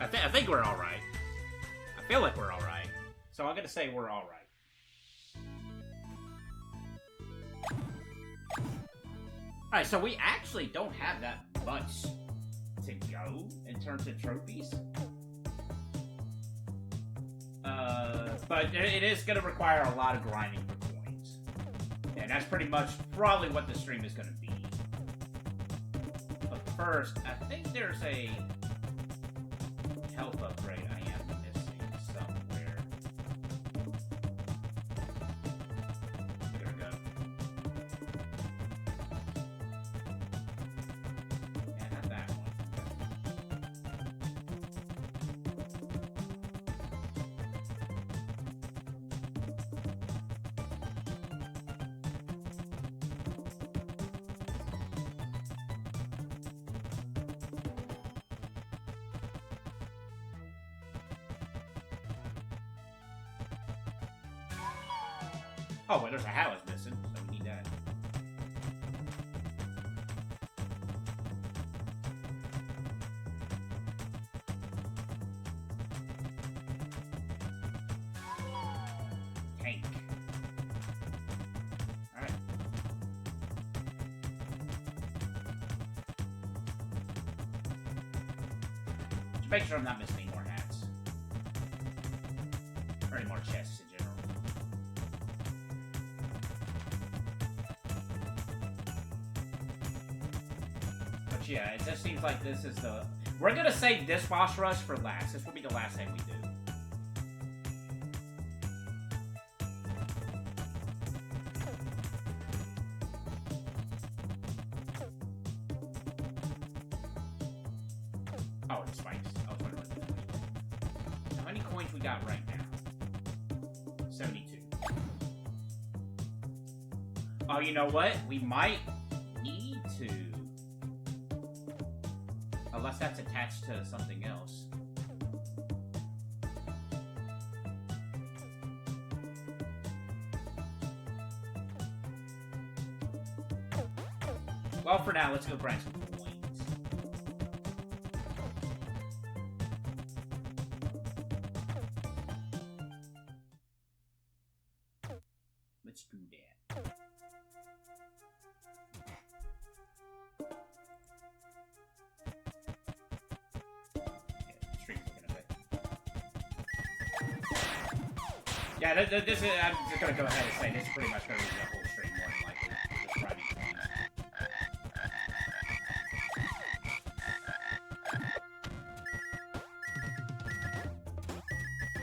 I think we're all right. I feel like we're all right. So I'm gonna say we're all right. All right, so we actually don't have that much to go in terms of trophies. But it is going to require a lot of grinding for coins. And that's pretty much probably what the stream is going to be. But first, I think there's a health upgrade I am missing somewhere. There we go. And not that one. Oh, well, there's a hat was missing, so we need that. Tank. Alright. Just make sure I'm not missing any more hats. Or any more chests in general. Yeah, it just seems like this is the... We're gonna save this boss rush for last. This will be the last thing we do. Oh, it's spikes. I was wondering what this was. How many coins we got right now? 72. Oh, you know what? We might need to... Unless that's attached to something else. Well, for now, let's go grind some coins. Let's do that. Yeah, this is, I'm just gonna go ahead and say this is pretty much gonna be the whole stream, more than likely. Just grinding coins.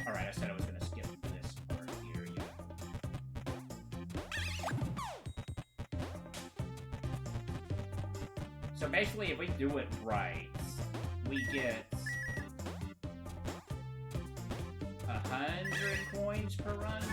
Alright, I said I was gonna skip this part here, yeah. So basically, if we do it right, we get 100 coins per run.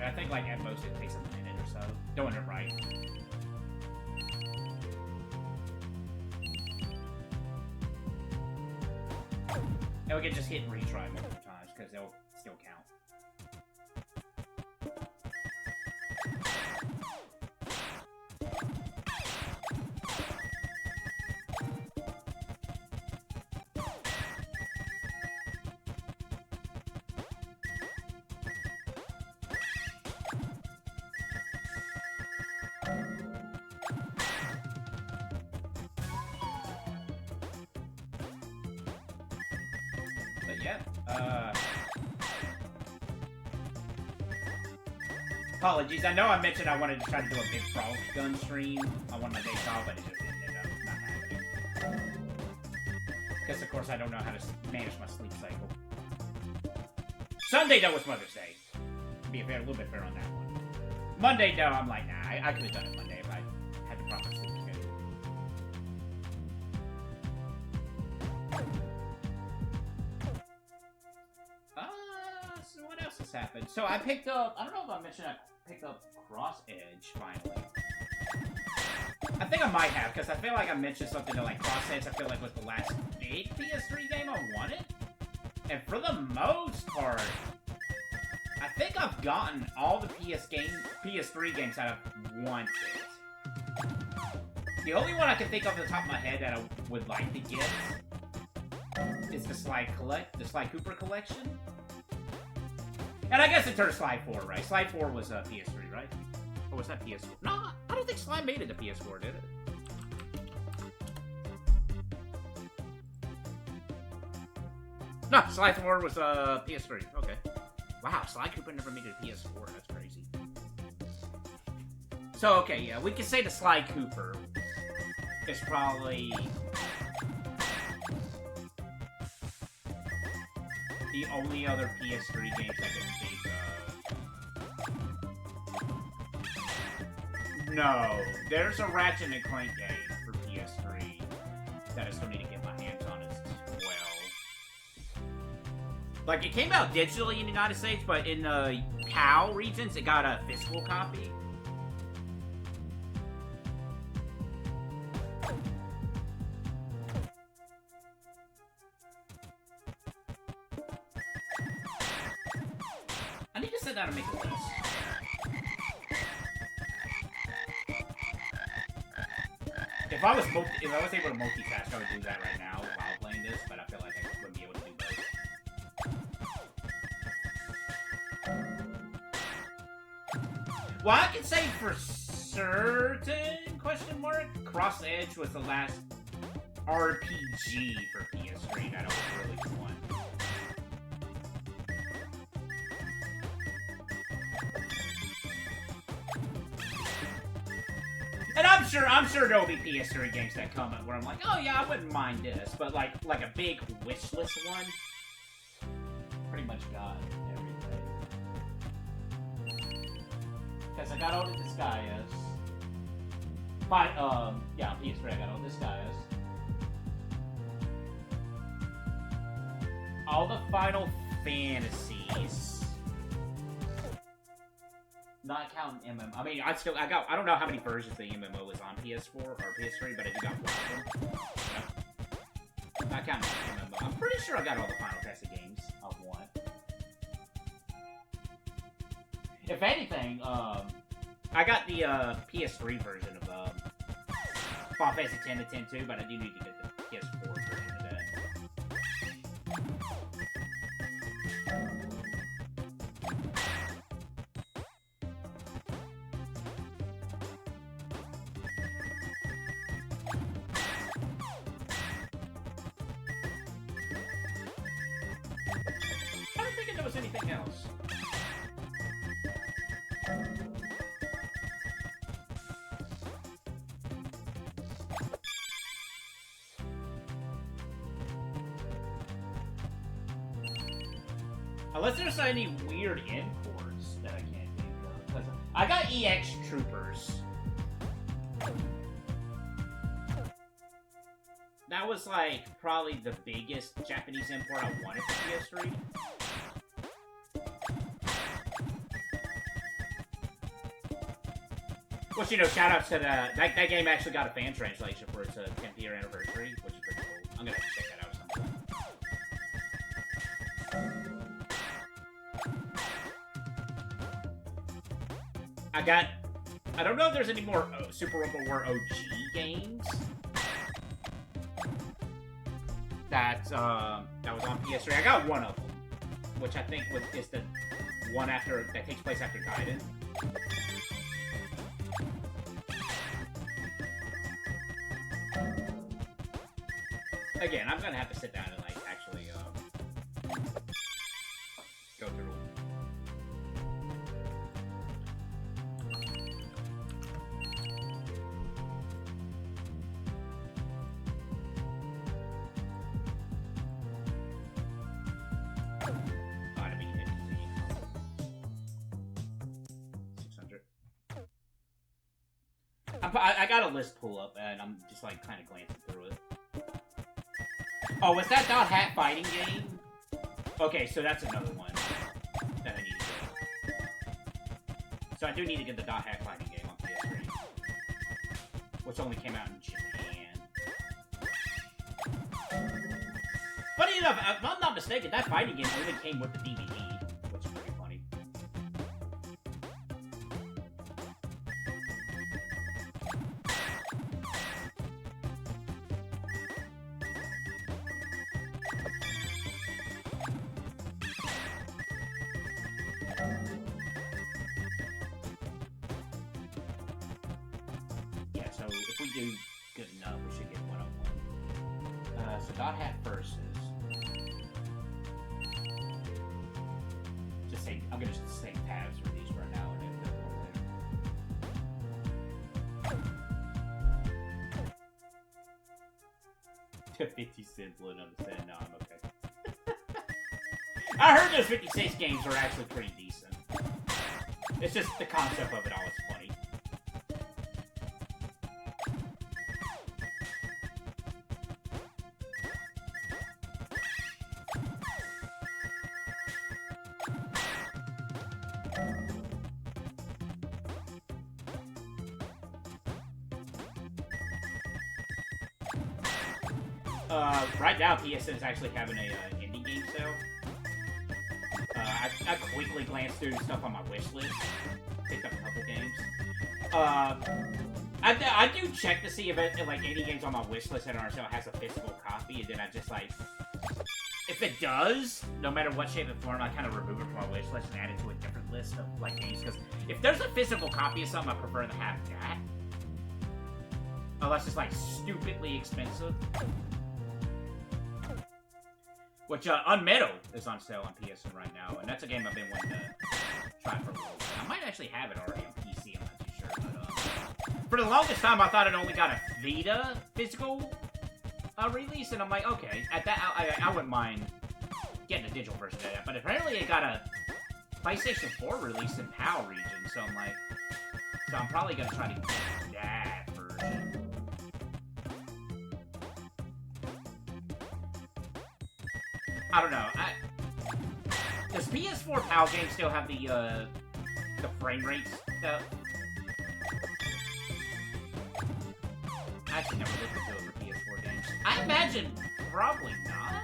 I think, like, at most it takes a minute or so. Doing it right. And we can just hit retry multiple times, because they'll still count. Yeah. Apologies. I know I mentioned I wanted to try to do a big Frogun stream on one of my days off, but it just ended up not happening. Because, of course, I don't know how to manage my sleep cycle. Sunday, though, was Mother's Day. Be a little bit fair on that one. Monday, though, I'm like, nah, I could have done it Monday if I had the proper sleep schedule. just happened. So I picked up, I don't know if I mentioned I picked up Cross Edge finally. I think I might have, because I feel like I mentioned something to like Cross Edge, I feel like was the last big PS3 game I wanted. And for the most part, I think I've gotten all the PS3 games that I've wanted. The only one I can think of off the top of my head that I would like to get is the Sly Cooper collection. And I guess it turned Sly 4, right? Sly 4 was PS3, right? Or was that PS4? No, I don't think Sly made it to PS4, did it? No, Sly 4 was PS3. Okay. Wow, Sly Cooper never made it to PS4. That's crazy. So, okay, yeah, we can say the Sly Cooper is probably the only other PS3 games I can think of. No, there's a Ratchet & Clank game for PS3 that I still need to get my hands on as well. Like, it came out digitally in the United States, but in the PAL regions, it got a physical copy. I need to sit down and make a list. If I was able to multitask, I would do that right now while playing this, but I feel like I wouldn't be able to do both. Well, I can say for certain, question mark, Cross Edge was the last RPG for PS3 that I was really want. And I'm sure there'll be PS3 games that come up where I'm like, oh yeah, I wouldn't mind this, but like a big wish list one, pretty much got everything. Because I got all the Disgaeas. Yeah, on PS3 I got all the Disgaeas. All the Final Fantasies. Not counting MMO. I mean, I don't know how many versions of the MMO is on PS4 or PS3, but I do got one of them. Yeah. Not counting MMO. I'm pretty sure I got all the Final Fantasy games I've won. If anything, I got the PS3 version of Final Fantasy X and X too, but I do need to get the PS4 version of that. Anything else? Unless there's any weird imports that I can't think of. I got EX Troopers. That was like probably the biggest Japanese import I wanted for PS3. Which, you know, shoutouts to that game actually got a fan translation for its 10th year anniversary, which is pretty cool. I'm gonna have to check that out sometime. I don't know if there's any more Super Robot War OG games that was on PS3. I got one of them, which I think is the one that takes place after Gaiden. Again, I'm gonna have to sit down and like actually go through. Vitamin 600. I got a list pull up and I'm just like kind of glancing through it. Oh, was that Dot Hat fighting game? Okay, so that's another one that I need to So I do need to get the Dot Hack fighting game on PS3, which only came out in Japan. Funny enough, if I'm not mistaken, that fighting game only came with the DVD, which is pretty funny. Yeah, so if we do good enough, we should get 101. So Dot Hack versus... I'm gonna just say tabs for these right now and then 50 cents wouldn't understand. No, I'm okay. I heard those 56 games are actually pretty decent. It's just the concept of it all is funny. Right now, PSN is actually having a indie game sale. I quickly glanced through stuff on my wish list, picked up a couple games. I do check to see if like indie games on my wish list that are on sale has a physical copy, and then I just like, if it does, no matter what shape or form, I kind of remove it from my wish list and add it to a different list of like games. Because if there's a physical copy of something, I prefer to have that. Unless it's like stupidly expensive. Which, Unmetal is on sale on PSN right now, and that's a game I've been wanting to try for a little bit. I might actually have it already on PC, I'm not too sure, but, for the longest time, I thought it only got a Vita physical, release, and I'm like, okay, at that, I wouldn't mind getting a digital version of that, but apparently it got a PlayStation 4 release in PAL region, so I'm like, so I'm probably gonna try to get that version. I don't know. Does PS4 PAL games still have the frame rate stuff? I actually never looked into it for PS4 games. I imagine probably not.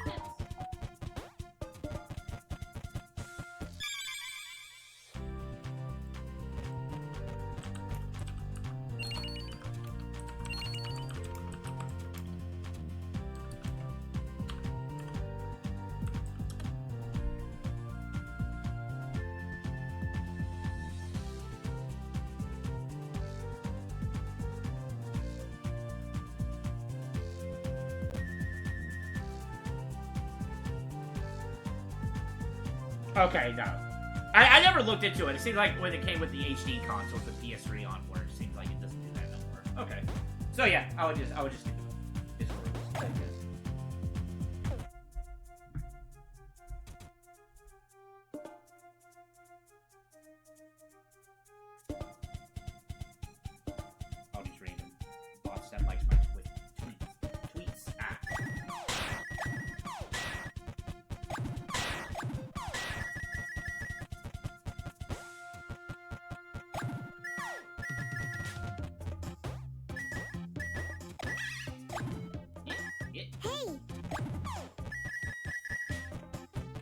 Okay, no. I never looked into it. It seems like when it came with the HD consoles, the PS3 onward, it seems like it doesn't do that no more. Okay. So yeah, I would just do it. I'll just read them. Boss that likes my tweets.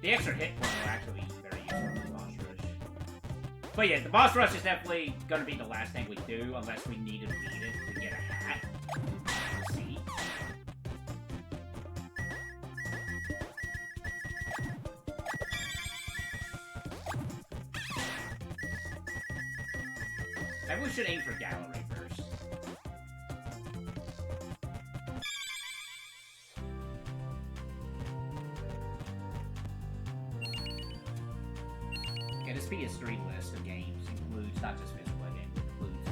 The extra hit point will actually be very useful in the boss rush. But yeah, the boss rush is definitely going to be the last thing we do, unless we need to beat it to get a hat. Let's see. Maybe we should aim for gallery first. Okay, this PS3 list of games includes not just physical games, it includes,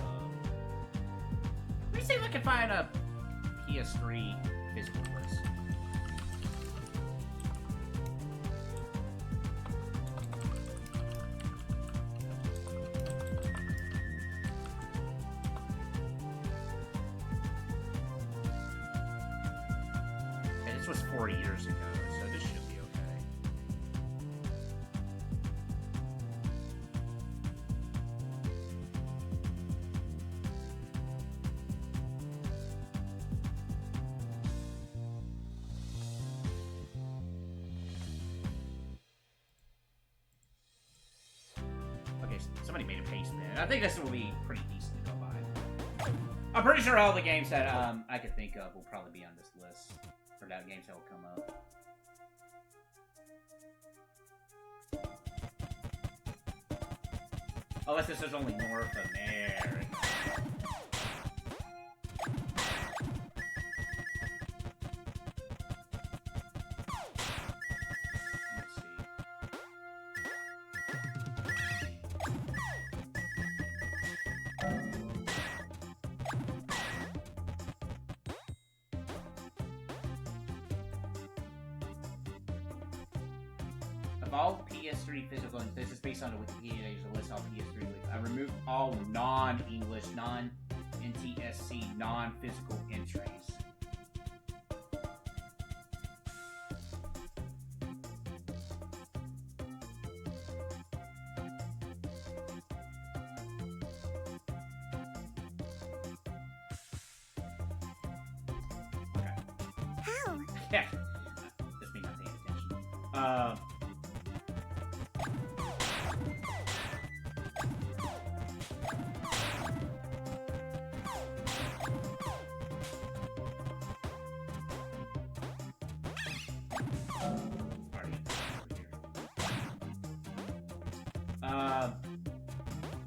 let me see if I can find a PS3 physical list. Okay, this was 4 years ago, so this should be okay. somebody made a paste bin. I think this will be pretty decent to go by. I'm pretty sure all the games that I could think of will probably be on this list. Or that games that will come up. Unless this is only North America. Let's see. Of all PS3 physical, and this is based on the Wikipedia, there's a list of all PS3 lists. I removed all non-English, non-NTSC, non-physical entries. Okay. How? Yeah. Just me not paying attention.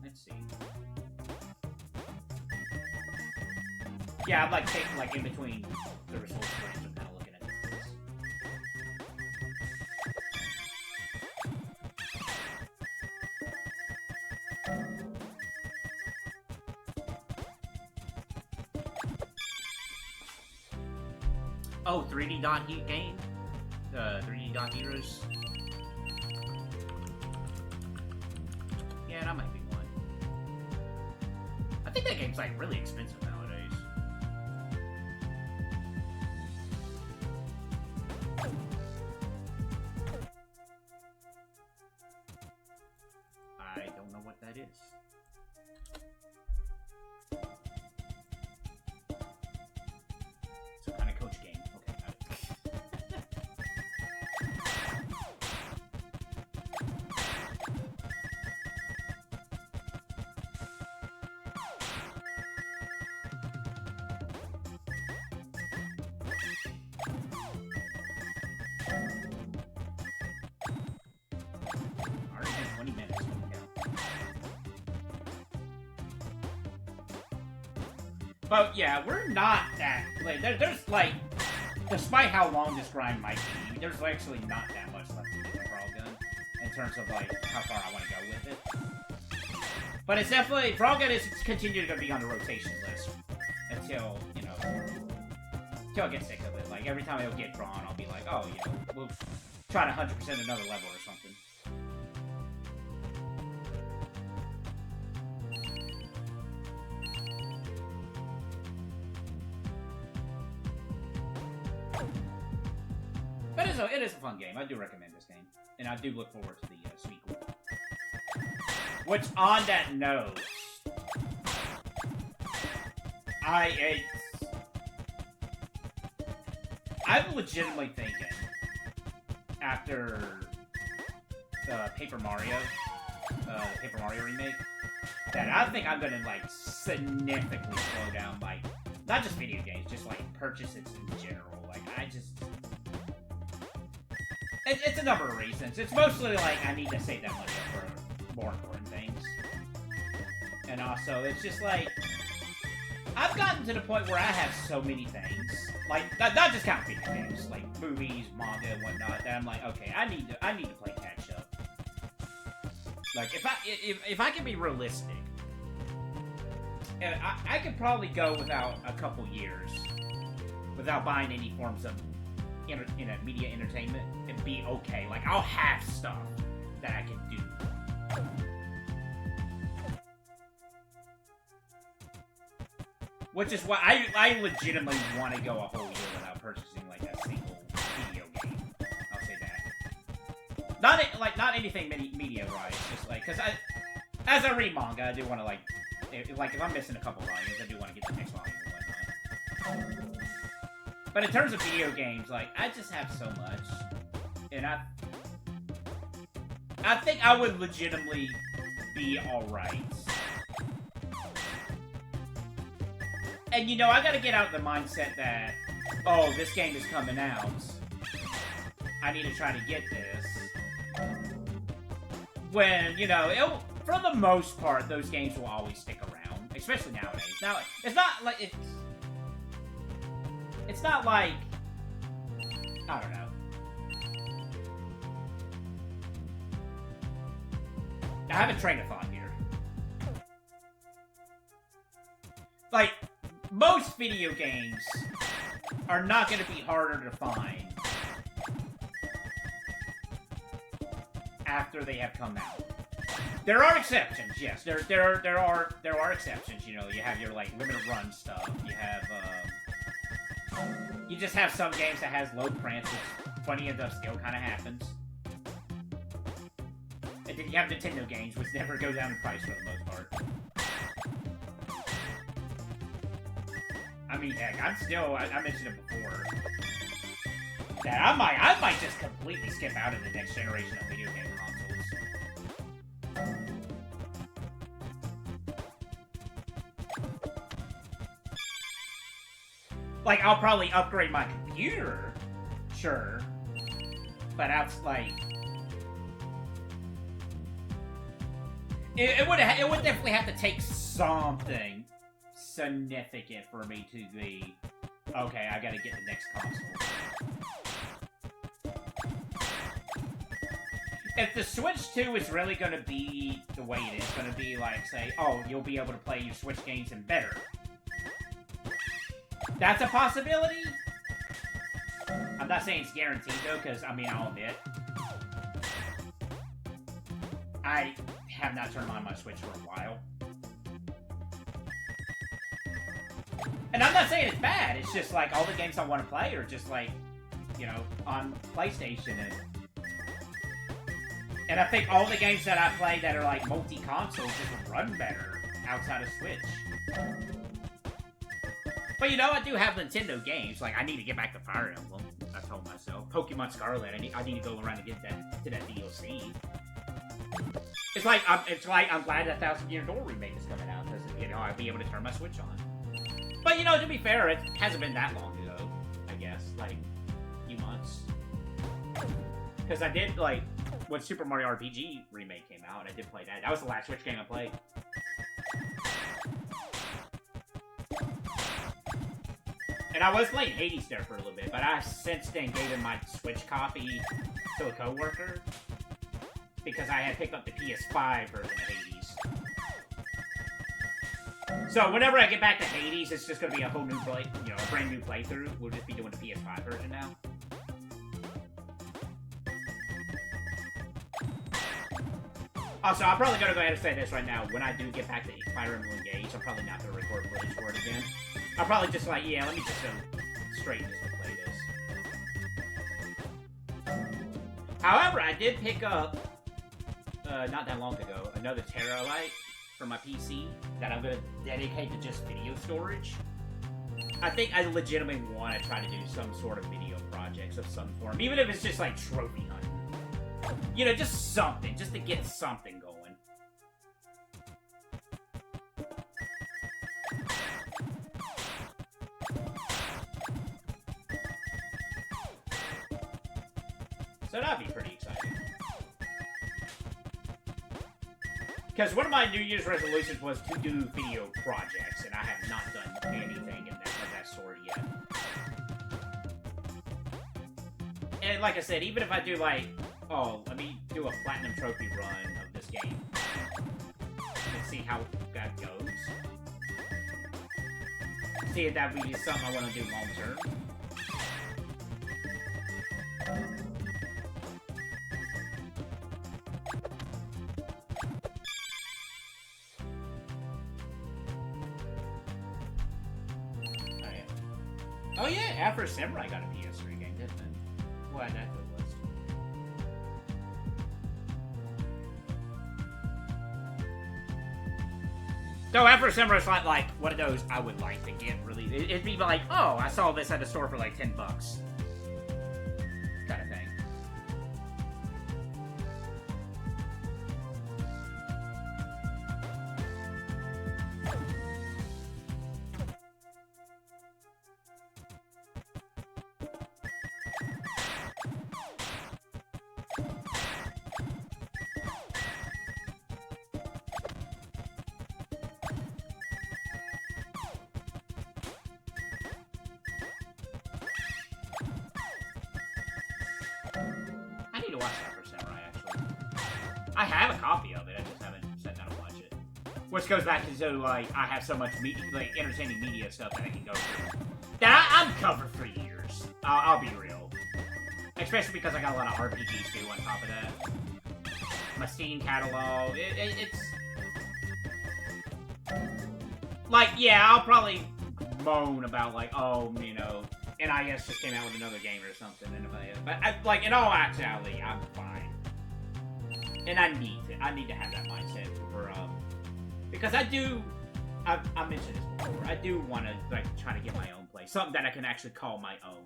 Let's see. Yeah, I'm like taking like in between the resource frames. I'm kind of looking at this. Oh, 3D Dot Heat game? 3D Dot Heroes? Yeah, that might be one. I think that game's like really expensive nowadays. I don't know what that is. Some kind of coach game. Okay, got it. Already been 20 minutes. But yeah, we're not that late. There's like, despite how long this grind might be, there's actually not that much left to do with Frogun in terms of like how far I want to go with it. But it's definitely, Frogun is continuing to be on the rotation list until, you know, until I get sick of it. Like every time it'll get drawn, I'll be like, oh, you know, we'll try to 100% another level or something. But it is a fun game. I do recommend this game. And I do look forward to the sequel. Which, on that note, I'm legitimately thinking, after Paper Mario remake, that I think I'm gonna, like, significantly slow down, like, not just video games, just, like, purchases in general. Like, it's a number of reasons. It's mostly, like, I need to save that money up for more important things. And also, it's just, like, I've gotten to the point where I have so many things, like, not just count video games, like, movies, manga, and whatnot, that I'm like, okay, I need to play catch up. Like, if I can be realistic, and I could probably go without a couple years without buying any forms of media entertainment and be okay. Like, I'll have stuff that I can do. Which is why I legitimately want to go a whole year without purchasing, like, a single video game. I'll say that. Not anything media-wise, just, like, because as I read manga, I do want to, like, if I'm missing a couple volumes, I do want to get the next volume and whatnot. But in terms of video games, like, I just have so much. And I think I would legitimately be alright. And, you know, I gotta get out the mindset that, oh, this game is coming out. I need to try to get this. When, you know, for the most part, those games will always stick around. Especially nowadays. Now, it's not like... It's not like... I don't know. I have a train of thought here. Like, most video games are not going to be harder to find after they have come out. There are exceptions, yes. There are exceptions. You know, you have your like limited run stuff. You have you just have some games that has low print, which funny enough still kind of happens. And then you have Nintendo games, which never go down in price for the most part. I mean, heck, I mentioned it before, that I might just completely skip out of the next generation of video game consoles. Like, I'll probably upgrade my computer, sure, but that's like... It would definitely have to take something significant for me to be, okay, I gotta get the next console. If the Switch 2 is really gonna be the way it is, gonna be like, say, oh, you'll be able to play your Switch games in better. That's a possibility. I'm not saying it's guaranteed, though, because, I mean, I'll admit, I have not turned on my Switch for a while. And I'm not saying it's bad, it's just like all the games I want to play are just like, you know, on PlayStation. And I think all the games that I play that are like multi-console just run better outside of Switch. But you know, I do have Nintendo games, like I need to get back to Fire Emblem, I told myself. Pokemon Scarlet, I need to go around and get to that DLC. It's like I'm glad that Thousand Year Door remake is coming out, because, you know, I'll be able to turn my Switch on. But, you know, to be fair, it hasn't been that long ago, I guess. Like, a few months. Because I did, like, when Super Mario RPG remake came out, I did play that. That was the last Switch game I played. And I was playing Hades there for a little bit, but I since then gave him my Switch copy to a coworker. Because I had picked up the PS5 version of Hades. So whenever I get back to Hades, it's just gonna be a whole new a brand new playthrough. We'll just be doing the PS5 version now. Also, I'm probably gonna go ahead and say this right now. When I do get back to Fire Emblem Engage, I'm probably not gonna record footage for it again. I'll probably just like, yeah, let me just go straight just to play this. However, I did pick up not that long ago, another Terabyte for my PC that I'm going to dedicate to just video storage. I think I legitimately want to try to do some sort of video projects of some form, even if it's just like trophy hunting. You know, just something, just to get something going. So that'd be pretty exciting. Because one of my New Year's resolutions was to do video projects, and I have not done anything of that sort yet. And like I said, even if I do like, oh, let me do a platinum trophy run of this game, and see how that goes. See if that would be something I want to do long term. Oh yeah, Afro Samurai got a PS3 game, didn't it? We'll add that to the list. So Afro Samurai's not like one of those I would like to get, really. It'd be like, oh, I saw this at the store for like $10. Kind of thing. I need to watch Super Samurai, actually. I have a copy of it, I just haven't sat down to watch it. Which goes back to, like, I have so much like entertaining media stuff that I can go through. That I'm covered for years. I'll be real. Especially because I got a lot of RPGs too on top of that. My Steam catalog, it's... Like, yeah, I'll probably moan about, like, oh, you know, NIS just came out with another game or something. But, like, in all actuality, I'm fine. And I need to have that mindset for, because I mentioned this before, I do want to, like, try to get my own place. Something that I can actually call my own.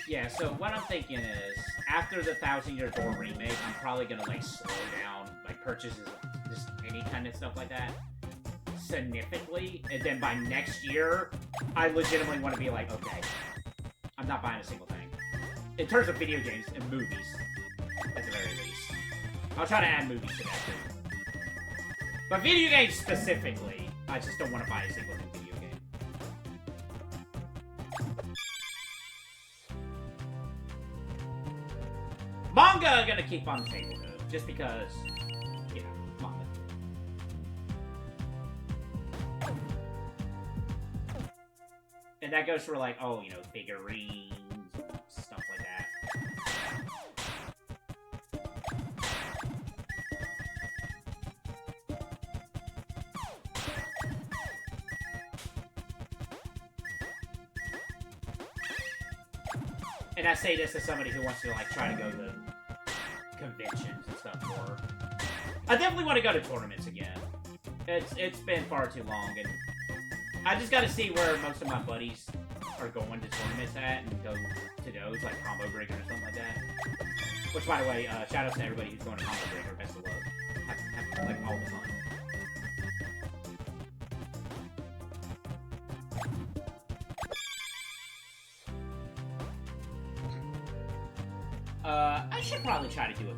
Yeah, so what I'm thinking is, after the 1,000 Year Door remake, I'm probably gonna, like, slow down, like, purchases of just any kind of stuff like that, significantly, and then by next year, I legitimately want to be like, okay, I'm not buying a single thing. In terms of video games and movies, at the very least. I'll try to add movies to that, too. But video games specifically, I just don't want to buy a single new video game. Manga gonna keep on the table, though, just because, you know, manga. And that goes for, like, oh, you know, figurines, stuff like that. And I say this as somebody who wants to, like, try to go to conventions and stuff more. I definitely want to go to tournaments again. It's been far too long, and I just got to see where most of my buddies are going to tournaments at, and go to those, like Combo Breaker or something like that. Which, by the way, shout out to everybody who's going to Combo Breaker. Best of luck. Have like, all the fun. I should probably try to do a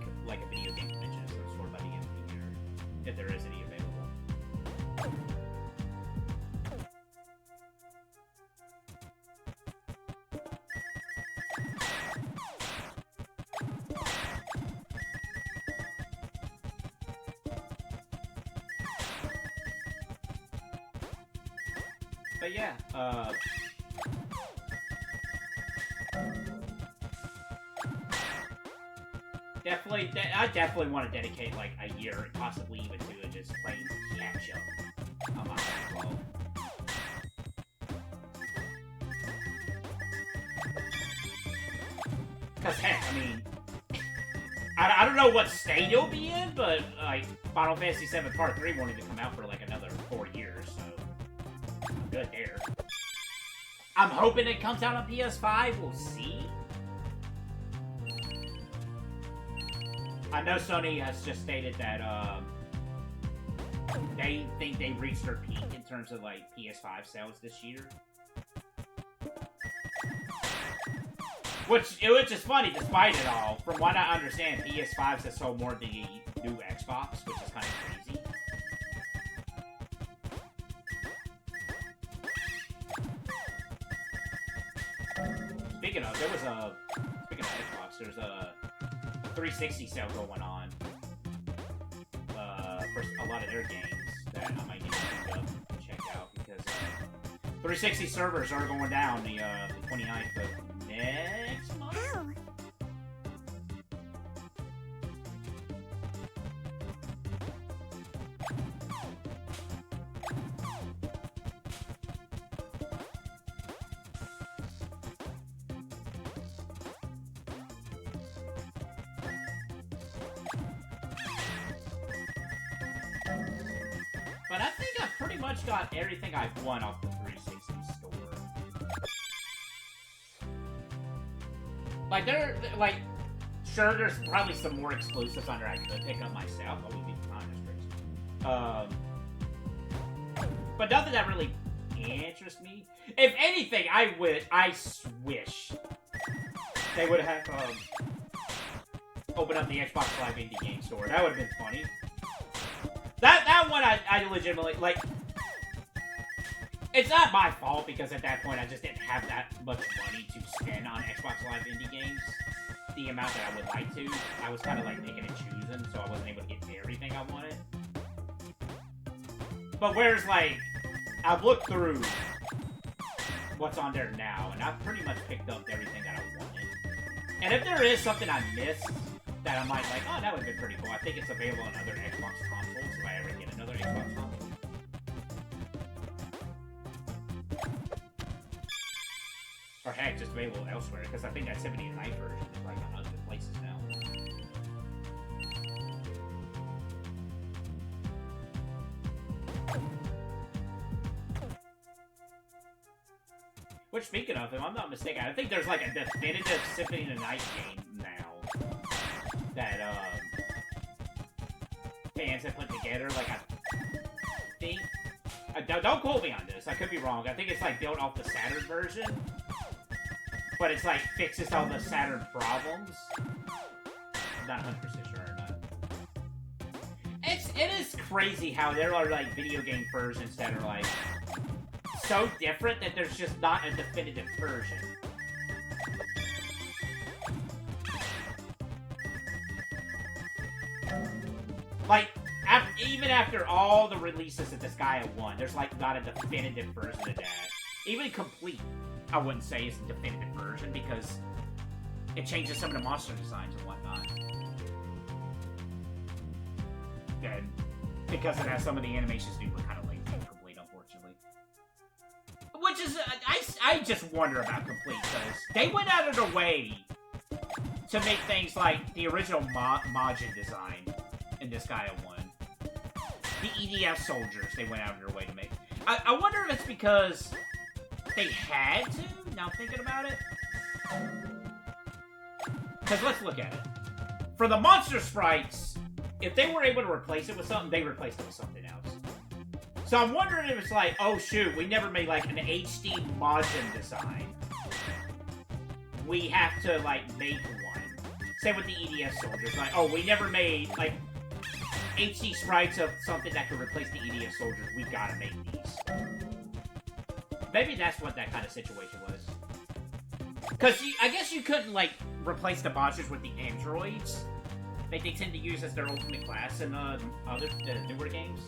video game convention of some sort by the end of the year, if there is any available. But yeah, I definitely want to dedicate, like, a year, possibly even two, of just playing catch-up on my backlog. Because, heck, I mean, I don't know what state it'll be in, but, like, Final Fantasy VII Part 3 won't even come out for, like, another 4 years, so I'm good there. I'm hoping it comes out on PS5, we'll see. I know Sony has just stated that, they think they reached their peak in terms of, like, PS5 sales this year. Which is funny, despite it all. From what I understand, PS5s have sold more than the new Xbox, which is kind of crazy. Speaking of Xbox, there's a 360 sale going on for a lot of their games that I might need to look up and check out, because 360 servers are going down the 29th of next month. Ow. But I think I've pretty much got everything I want off the 360 store. Like, sure, there's probably some more exclusives on there I could pick up myself. I would be honest, but nothing that really interests me. If anything, I wish they would have, open up the Xbox Live Indie Game Store. That would have been funny. That one I legitimately, like... It's not my fault, because at that point I just didn't have that much money to spend on Xbox Live Indie games. The amount that I would like to. I was kind of like picking and choosing, so I wasn't able to get everything I wanted. But whereas, like, I've looked through what's on there now, and I've pretty much picked up everything that I wanted. And if there is something I missed that I might like, oh, that would have been pretty cool, I think it's available on other Xbox consoles if I ever get another Xbox console. Or heck, just available elsewhere, because I think that 79 version is like on other places now. Which, speaking of, if I'm not mistaken, I think there's like a definitive Symphony of the Night game now that fans have put together. Like, I think, don't quote me on this, I could be wrong. I think it's like built off the Saturn version, but it's like fixes all the Saturn problems. I'm not 100% sure or not. It is crazy how there are like video game versions that are like so different that there's just not a definitive version. Like, even after all the releases of Disgaea 1, there's like not a definitive version of that. Even complete, I wouldn't say is a definitive version, because it changes some of the monster designs and whatnot. And because of that, some of the animations do look kind of lazy and complete, unfortunately. Which is, I just wonder about complete, because they went out of their way to make things like the original Majin design in Disgaea 1. The EDF soldiers, they went out of their way to make. I wonder if it's because they had to, now thinking about it. Because let's look at it. For the monster sprites, if they were able to replace it with something, they replaced it with something else. So I'm wondering if it's like, oh shoot, we never made like an HD Majin design. We have to like make one. Same with the EDF soldiers. Like, oh, we never made like HD sprites of something that could replace the EDF soldiers. We gotta make these. Maybe that's what that kind of situation was. Because I guess you couldn't like replace the monsters with the androids that they tend to use as their ultimate class in other newer games.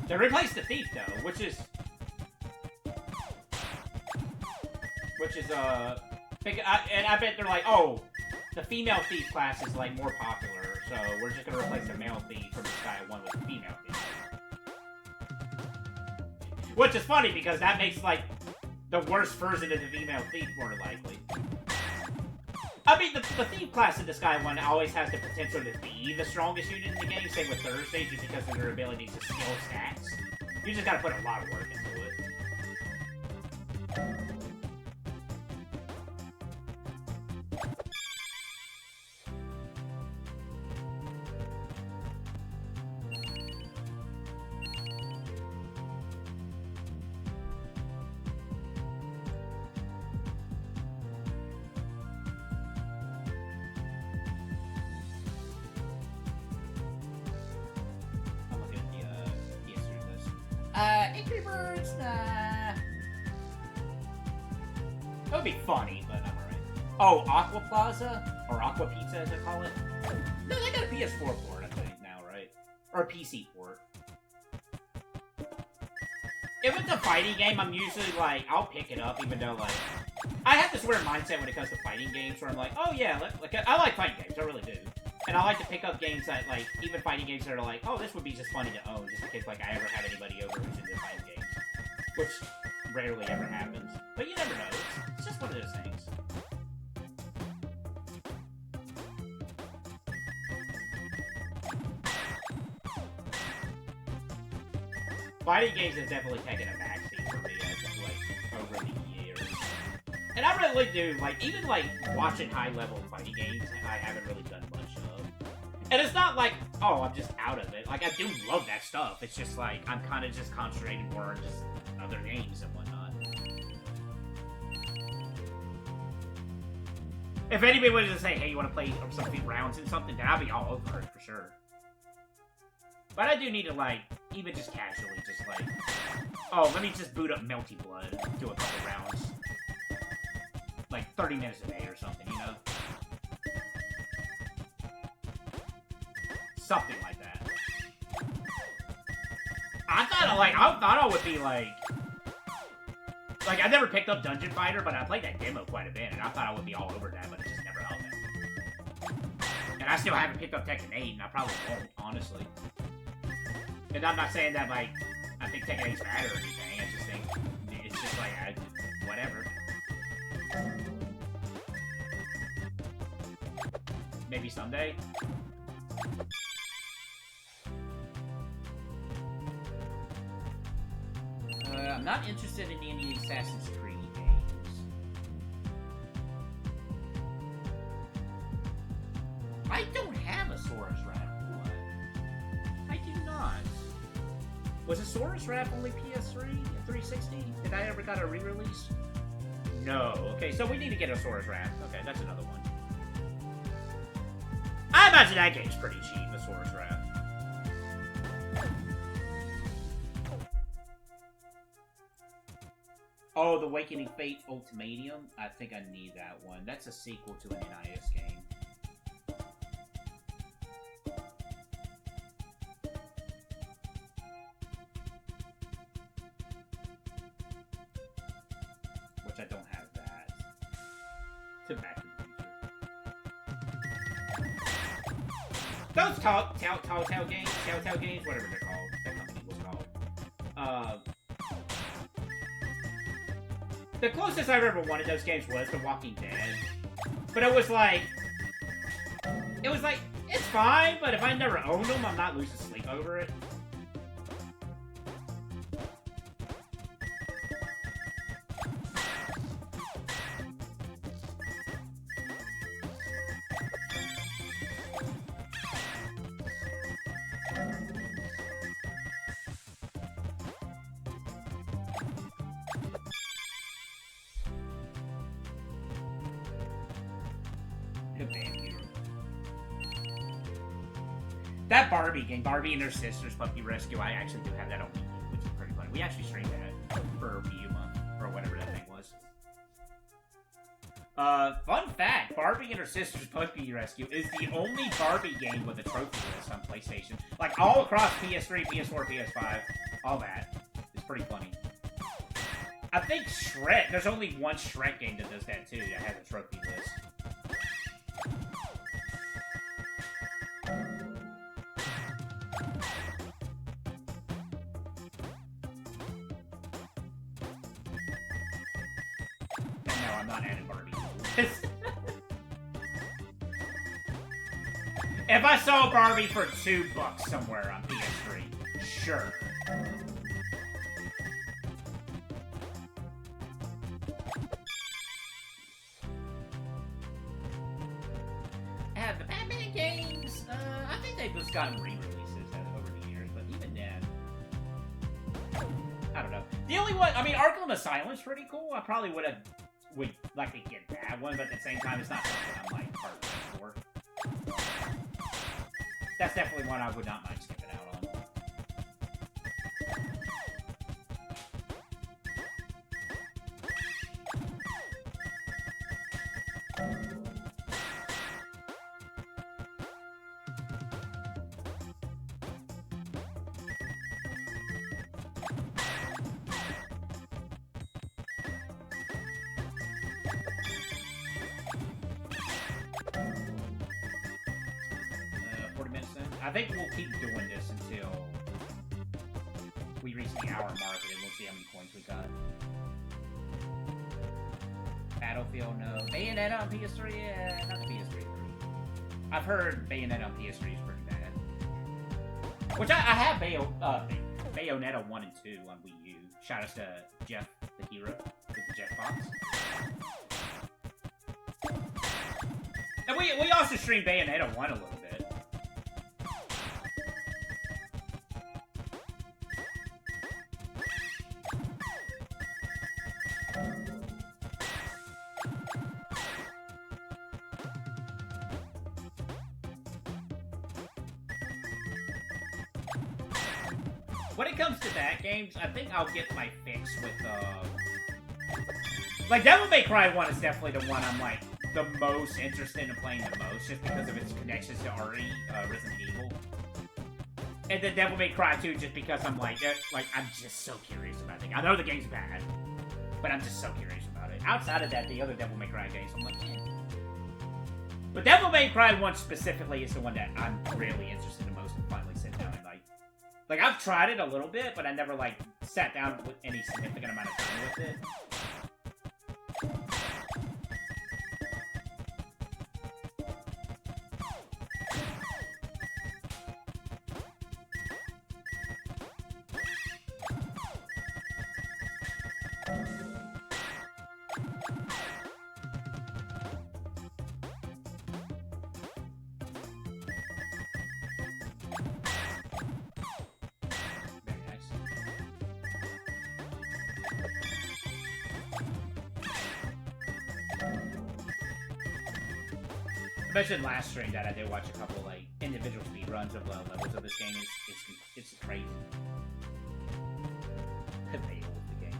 They replaced the thief though, which is and I bet they're like, oh, the female thief class is like more popular, so we're just gonna replace the male thief from Disgaea 1 with the female thief. Which is funny because that makes like the worst version of the female thief more likely. I mean, the thief class in Disgaea 1 always has the potential to be the strongest unit in the game, same with Thursday, just because of their ability to skill stats. You just gotta put a lot of work into it. Angry Birds, nah. That would be funny, but I'm alright. Oh, Aqua Plaza? Or Aqua Pizza, as they call it? No, they got a PS4 port, I think, now, right? Or a PC port. If it's a fighting game, I'm usually like, I'll pick it up, even though, like, I have this weird mindset when it comes to fighting games, where I'm like, oh yeah, like I like fighting games, I really do. And I like to pick up games that, like, even fighting games that are like, oh, this would be just funny to own, just in case, like, I ever had anybody over who's into fighting games. Which rarely ever happens. But you never know. It's just one of those things. Fighting games has definitely taken a backseat for me as, like, over the years. And I really do, like, even, like, watching high-level fighting games, I haven't really done much of. And it's not like, oh, I'm just out of it. Like, I do love that stuff. It's just like, I'm kind of just concentrating more on just other games and whatnot. If anybody was to say, hey, you want to play some rounds and something, then I'll be all over it for sure. But I do need to, like, even just casually, just like, oh, let me just boot up Melty Blood, do a couple rounds. Like, 30 minutes a day or something, you know? Something like that. I thought I would be, like, I never picked up Dungeon Fighter, but I played that demo quite a bit, and I thought I would be all over that, but it just never happened. And I still haven't picked up Tekken 8, and I probably won't, honestly. And I'm not saying that, like, I think Tekken 8's bad or anything, I just think it's just like, whatever. Maybe someday. I'm not interested in any Assassin's Creed games. I don't have a Saurus Wrap one. I do not. Was a Saurus Wrap only PS3 and 360? Did I ever got a re-release? No. Okay, so we need to get a Saurus Wrap. Okay, that's another one. I imagine that game's pretty cheap, a Saurus Wrap. Oh, the Awakening Fate Ultimatum? I think I need that one. That's a sequel to an NIS game. Which I don't have that. To Back to the Future. Those Telltale games, whatever they're called. That company was called. The closest I ever wanted those games was The Walking Dead. But it was like, it's fine, but if I never owned them, I'm not losing sleep over it. That Barbie game, Barbie and her sister's Puppy Rescue, I actually do have that on Wii U, which is pretty funny. We actually streamed that for Wii U month, or whatever that thing was. Fun fact, Barbie and her sister's Puppy Rescue is the only Barbie game with a trophy list on PlayStation. Like, all across PS3, PS4, PS5, all that. It's pretty funny. I think Shrek, there's only one Shrek game that does that too, that has a trophy list. I'm not adding Barbie. If I saw Barbie for $2 somewhere on PS3, sure. The Batman games, I think they've just gotten re-releases over the years, but even then, I don't know. The only one, I mean, Arkham Asylum's pretty cool. I probably would like to get that one, but at the same time, it's not something I'm like hard for. That's definitely one I would not mind skipping out on. I think we'll keep doing this until we reach the hour mark, and then we'll see how many points we got. Battlefield, no. Bayonetta on PS3? Yeah, not the PS3. I've heard Bayonetta on PS3 is pretty bad. Which I have Bayonetta 1 and 2 on Wii U. Shout out to Jeff, the hero, with the Jeff Box. And we also streamed Bayonetta 1 a little bit. when it comes to that games, I think I'll get my fix with, like, Devil May Cry 1 is definitely the one I'm, like, the most interested in playing the most, just because of its connections to RE, Resident Evil. And then Devil May Cry 2, just because I'm, like, I'm just so curious about it. I know the game's bad, but I'm just so curious about it. Outside of that, the other Devil May Cry games, I'm like, eh. But Devil May Cry 1 specifically is the one that I'm really interested in most, and finally sit down and, like, I've tried it a little bit, but I never, like, sat down with any significant amount of time with it. I mentioned last stream that I did watch a couple, like, individual speedruns of levels of this game. It's crazy. They hold the game.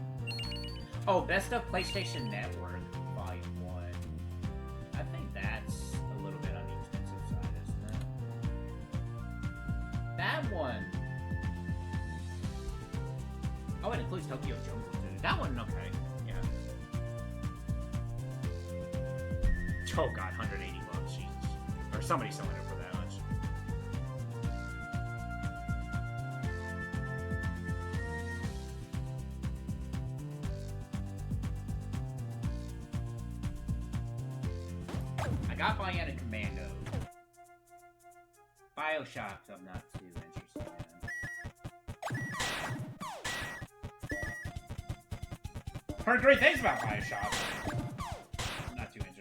Oh, Best of PlayStation Network, Volume 1. I think that's a little bit on the expensive side, isn't it? That one... Oh, it includes Tokyo Jungle, too. That one, okay. Yeah. Oh, God, 180 bucks, Jesus. Or somebody's selling it for that much. I got Bionic Commando. Bioshock, I'm not too interested in. Heard great things about Bioshock. I'm not too interested.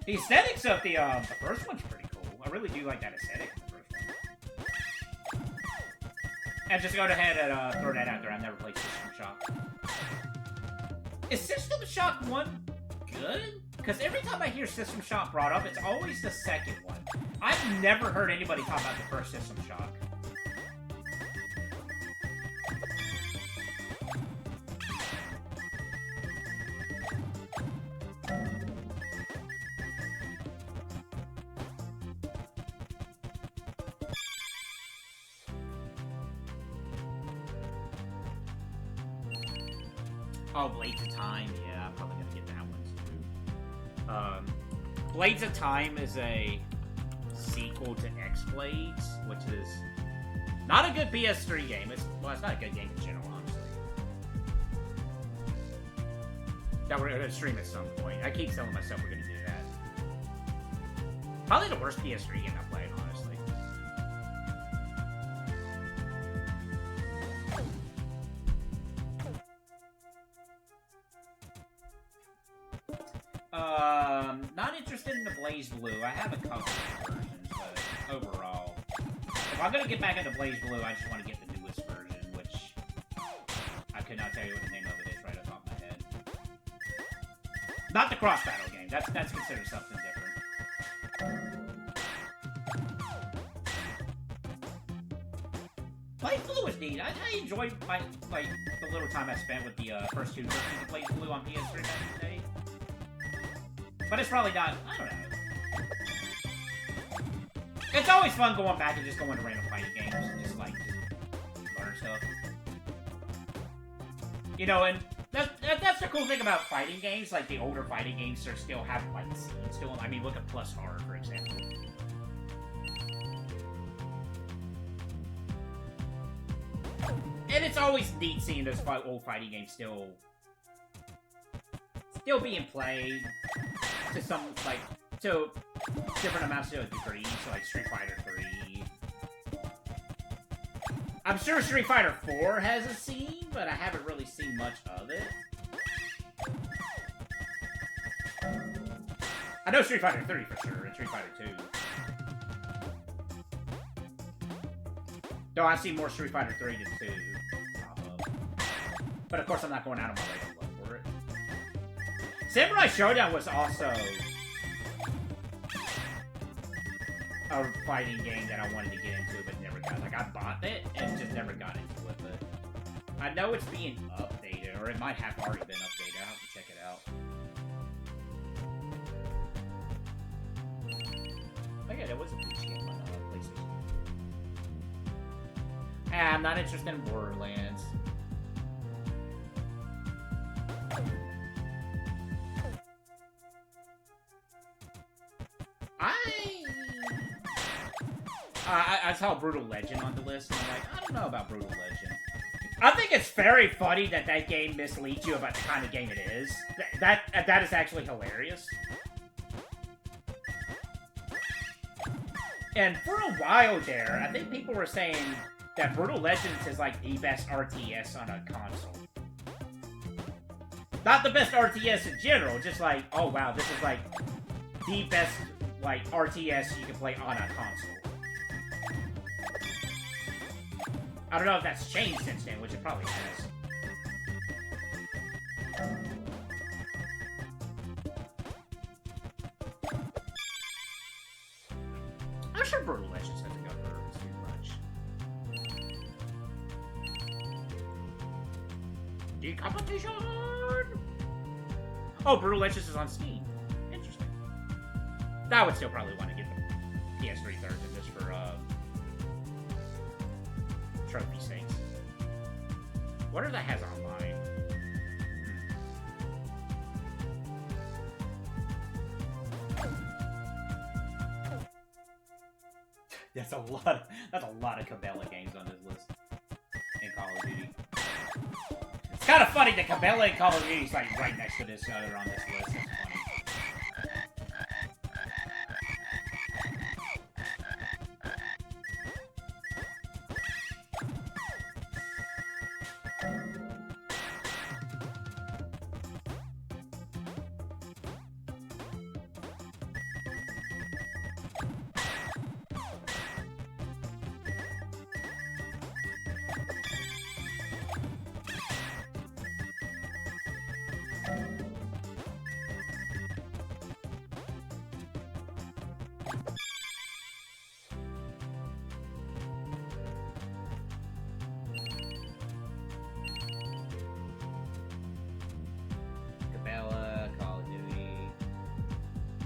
The aesthetics of the first one's pretty cool. I really do like that aesthetic of the first one. And just go ahead and throw that out there. I've never played System Shock. Is System Shock 1 good? Because every time I hear System Shock brought up, it's always the second one. I've never heard anybody talk about the first System Shock. Oh, Blades of Time. Yeah, I'm probably gonna get that one too. Blades of Time is a sequel to X-Blades, which is not a good PS3 game. It's not a good game in general, honestly. That we're gonna stream at some point. I keep telling myself we're gonna do that. Probably the worst PS3 game I played, honestly. Not interested in the Blaze Blue. I have a couple of versions, but overall, if I'm gonna get back into Blaze Blue, I just want to get the newest version, which I could not tell you what the name of it is right off the top of my head. Not the cross battle game. That's considered something different. Blaze Blue was neat. I enjoyed the little time I spent with the first two versions of Blaze Blue on PS3 back in the day. But it's probably not, I don't know. It's always fun going back and just going to random fighting games and just, like, learn stuff. You know, and that's the cool thing about fighting games. Like, the older fighting games are still have, like, scenes to them. I mean, look at Plus Hard, for example. And it's always neat seeing those old fighting games still being played to some, like, to different amounts to a degree, so like Street Fighter 3. I'm sure Street Fighter 4 has a scene, but I haven't really seen much of it. I know Street Fighter 3 for sure, and Street Fighter 2. Though I've seen more Street Fighter 3 than 2 pop up. But of course I'm not going out of my way to look for it. Samurai Showdown was also a fighting game that I wanted to get into, but never got. Like, I bought it and just never got into it. I know it's being updated, or it might have already been updated. I'll have to check it out. Oh yeah, there was a Bleach game on PlayStation. I'm not interested in Borderlands. I saw Brutal Legend on the list, and I'm like, I don't know about Brutal Legend. I think it's very funny that that game misleads you about the kind of game it is. That is actually hilarious. And for a while there, I think people were saying that Brutal Legends is like the best RTS on a console. Not the best RTS in general, just like, oh wow, this is like the best like RTS you can play on a console. I don't know if that's changed since then, which it probably has. I'm sure Brutal Legends doesn't go for too much. The competition! Oh, Brutal Legends is on Steam. Interesting. I would still probably want to get the PS3 version just for, trophy sakes. What if that has online? That's a lot of Cabela games on this list in Call of Duty. It's kind of funny that Cabela and Call of Duty is like right next to this other on this list. It's funny.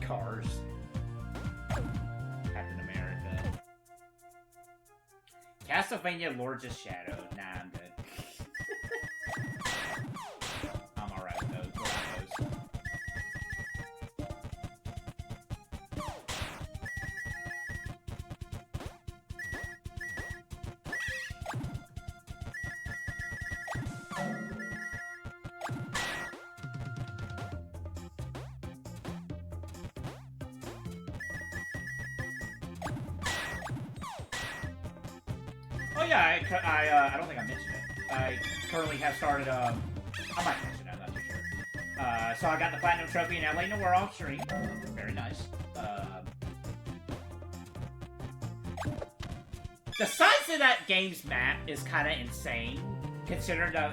Cars. Captain America. Castlevania Lords of Shadow. Nah, I'm good. I'm alright with those. What about those? Oh yeah, I don't think I mentioned it. I currently have started, I might mention it, I'm not too sure. So I got the Platinum Trophy in LA Noire off stream. Very nice. The size of that game's map is kind of insane, considering that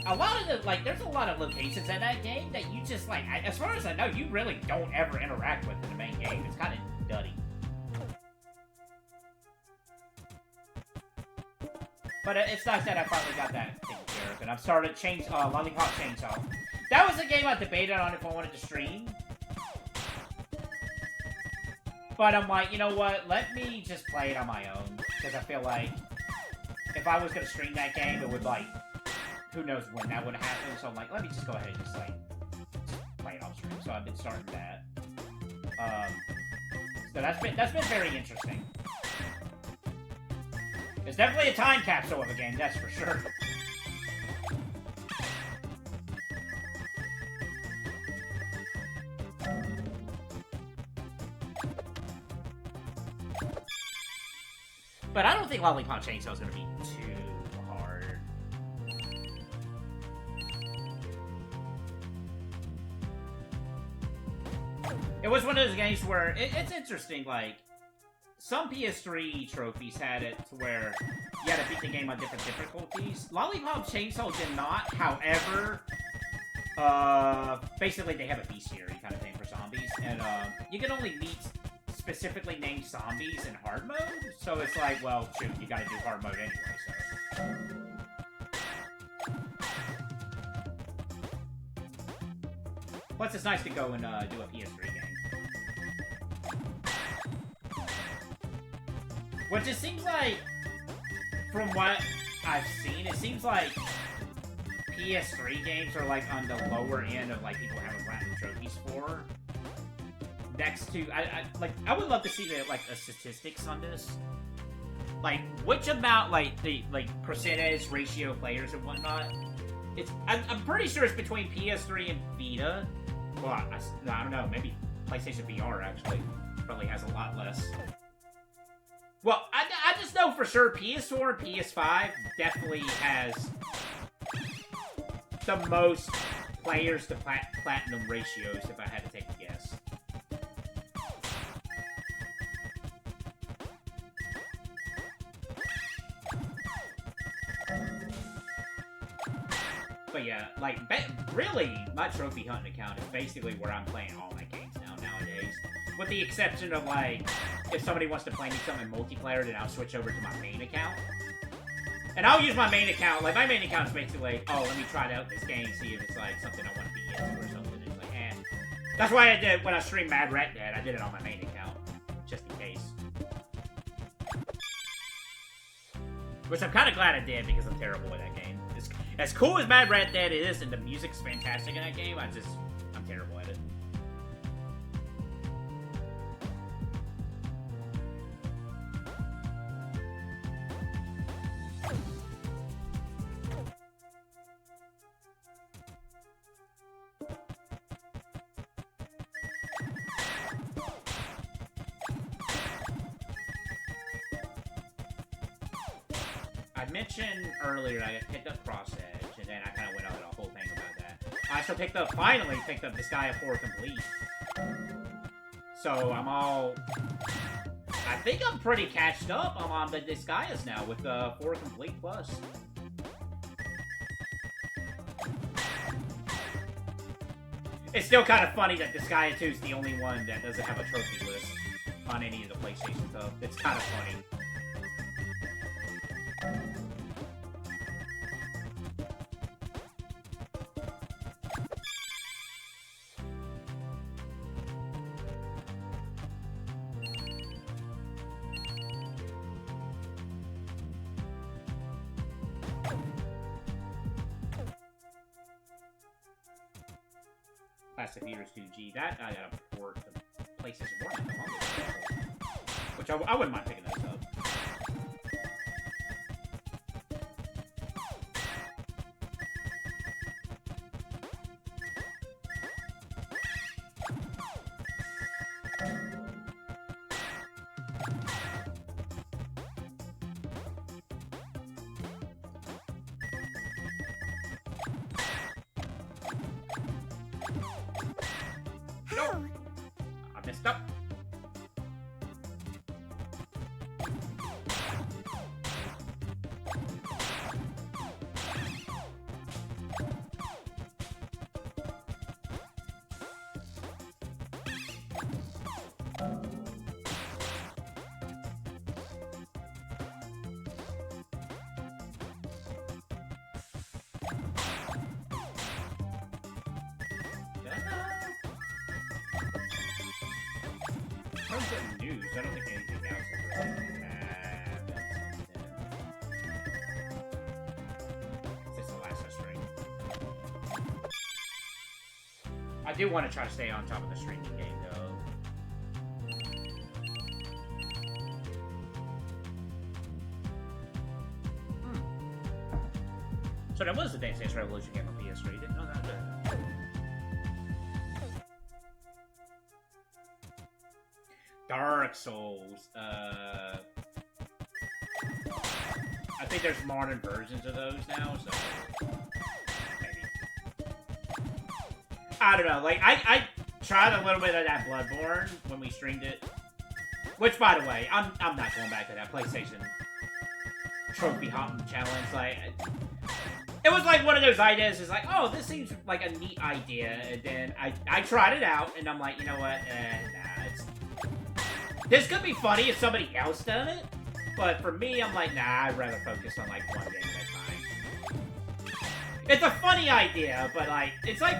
a lot of the, like, there's a lot of locations in that game that you just, like, as far as I know, you really don't ever interact with in the main game. It's kind of nutty. But it's nice that I finally got that taken care of, and I've started Lollipop Chainsaw. That was a game I debated on if I wanted to stream. But I'm like, you know what? Let me just play it on my own. Because I feel like if I was going to stream that game, it would, like, who knows when that would happen. So I'm like, let me just go ahead and just, like, play it off stream. So I've been starting that. So that's been very interesting. It's definitely a time capsule of a game, that's for sure. But I don't think Lollipop Chainsaw is going to be too hard. It was one of those games where it's interesting, like, some PS3 trophies had it to where you had to beat the game on different difficulties. Lollipop Chainsaw did not, however, basically they have a bestiary kind of thing for zombies, and you can only meet specifically named zombies in hard mode, so it's like, well, shoot, you gotta do hard mode anyway, so. Plus, it's nice to go and do a PS3 game. Which it seems like, from what I've seen, it seems like PS3 games are like on the lower end of like people having platinum trophies for. Next to, I would love to see the statistics on this. Like, which amount, like the percentage ratio players and whatnot. I'm pretty sure it's between PS3 and Vita. Well, I don't know. Maybe PlayStation VR actually probably has a lot less. Well, I just know for sure PS4 and PS5 definitely has the most players to platinum ratios, if I had to take a guess. But yeah, like, really, my trophy hunting account is basically where I'm playing all my games nowadays. With the exception of, like, if somebody wants to play me something multiplayer, then I'll switch over to my main account. And I'll use my main account. Like, my main account is basically like, oh, let me try out this game, see if it's, like, something I want to be into or something. It's like, eh. That's why I did, when I streamed Mad Rat Dad, I did it on my main account. Just in case. Which I'm kind of glad I did, because I'm terrible at that game. As cool as Mad Rat Dad is, and the music's fantastic in that game, I'm terrible at it. I mentioned earlier that I picked up Cross Edge, and then I kind of went on a whole thing about that. I also finally picked up Disgaea 4 Complete. So I'm all... I think I'm pretty catched up. I'm on the Disgaeas now with 4 Complete Plus. It's still kind of funny that Disgaea 2 is the only one that doesn't have a trophy list on any of the PlayStation stuff. It's kind of funny. Plastic Heroes 2G. That I gotta port the PlayStation 1 at the moment. Which I wouldn't mind picking those up. No! I messed up. In terms of news, I don't think anything else is really bad. This is the last stream. I do want to try to stay on top of the streaming game, though. So that was the Dance Dance Revolution game on PS3. Didn't know that. Dark Souls. I think there's modern versions of those now, so maybe. I don't know. Like I tried a little bit of that Bloodborne when we streamed it. Which, by the way, I'm not going back to that PlayStation trophy hunting challenge. Like, it was like one of those ideas. It's like, oh, this seems like a neat idea, and then I tried it out, and I'm like, you know what? Nah, this could be funny if somebody else done it, but for me, I'm like, nah, I'd rather focus on, like, one game at a time. It's a funny idea, but, like, it's like...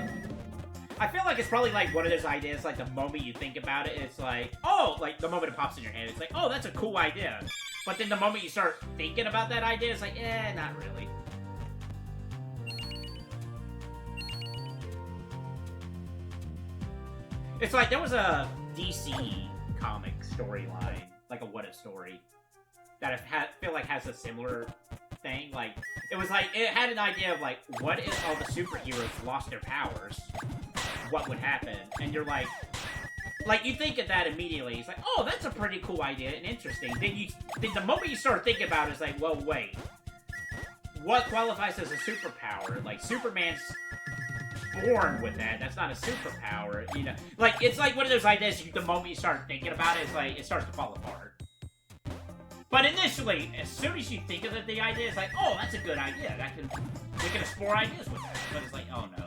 I feel like it's probably like one of those ideas, like the moment you think about it, it's like, oh, like the moment it pops in your head, it's like, oh, that's a cool idea. But then the moment you start thinking about that idea, it's like, not really. It's like there was a DC comic storyline, like a what if story, that I feel like has a similar thing. Like, it was like, it had an idea of like, what if all the superheroes lost their powers? What would happen? And you're like you think of that immediately. It's like, oh, that's a pretty cool idea and interesting. Then the moment you start thinking about it, it's like, well, wait, what qualifies as a superpower? Like, Superman's born with that. That's not a superpower, you know. Like, it's like one of those ideas. The moment you start thinking about it, it's like it starts to fall apart. But initially, as soon as you think of the idea, it's like, oh, that's a good idea. We can explore ideas with that. But it's like, oh no.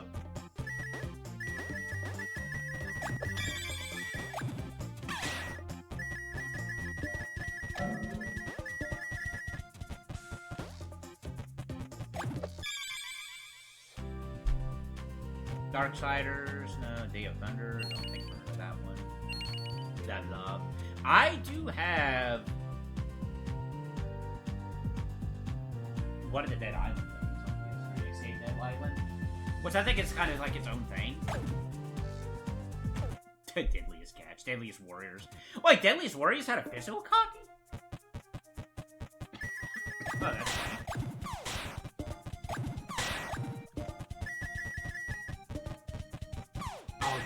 Darksiders, no. Day of Thunder, don't think for that one. That love. I do have one of the Dead Island things on PS3. Save Dead Island, which I think is kind of like its own thing. Deadliest Catch, Deadliest Warriors. Wait, Deadliest Warriors had a physical copy? Oh, that's funny.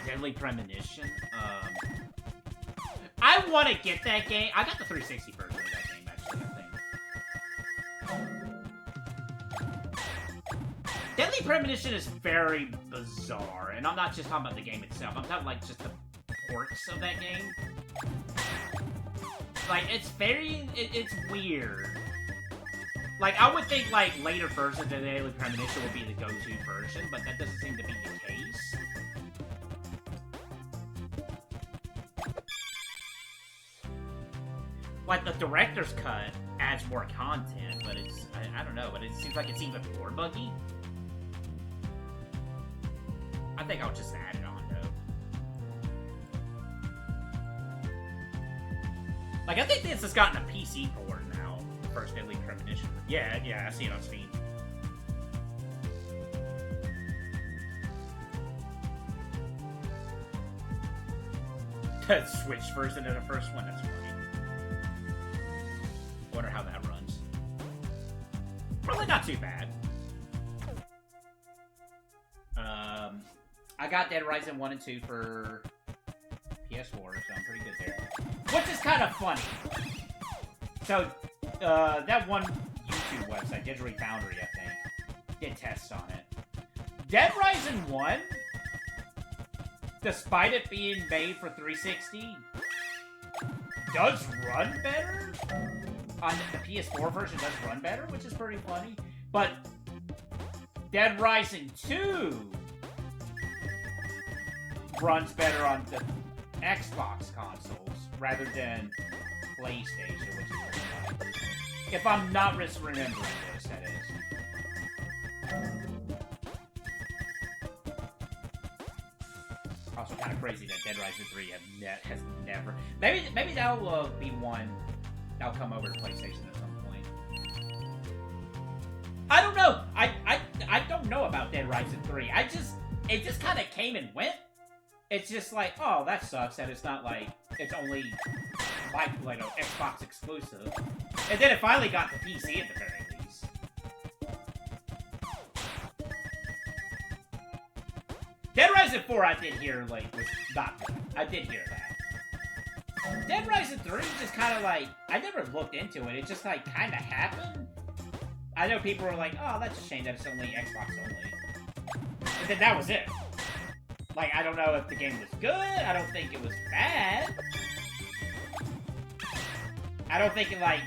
Deadly Premonition. I want to get that game. I got the 360 version of that game, actually, I think. Deadly Premonition is very bizarre, and I'm not just talking about the game itself. I'm talking, like, just the ports of that game. Like, it's very... It's weird. Like, I would think, like, later versions of Deadly Premonition would be the go-to version, but that doesn't seem to be the case. Like, the director's cut adds more content, but it's... I don't know, but it seems like it's even more buggy. I think I'll just add it on, though. Like, I think this has gotten a PC port now. First Deadly Premonition. Yeah, I see it on Steam. The Switch version of the first one, that's funny. Wonder how that runs. Probably not too bad. I got Dead Rising 1 and 2 for PS4, so I'm pretty good there. Which is kind of funny. So, that one YouTube website, Digital Foundry, I think, did tests on it. Dead Rising 1, despite it being made for 360, does run better. On the PS4 version does run better, which is pretty funny. But Dead Rising 2 runs better on the Xbox consoles rather than PlayStation, which is pretty funny. If I'm not misremembering this, that is. Also kind of crazy that Dead Rising 3 has never... Maybe that'll be one that'll come over to PlayStation at some point. I don't know. I don't know about Dead Rising 3. It just kind of came and went. It's just like, oh, that sucks that it's not like, it's only like an Xbox exclusive. And then it finally got the PC at the very least. Dead Rising 4 I did hear, like, was not good. I did hear that. Dead Rising 3 just kind of like, I never looked into it. It just like kind of happened. I know people were like, oh, that's a shame that it's only Xbox only. But then that was it. Like, I don't know if the game was good. I don't think it was bad. I don't think it, like,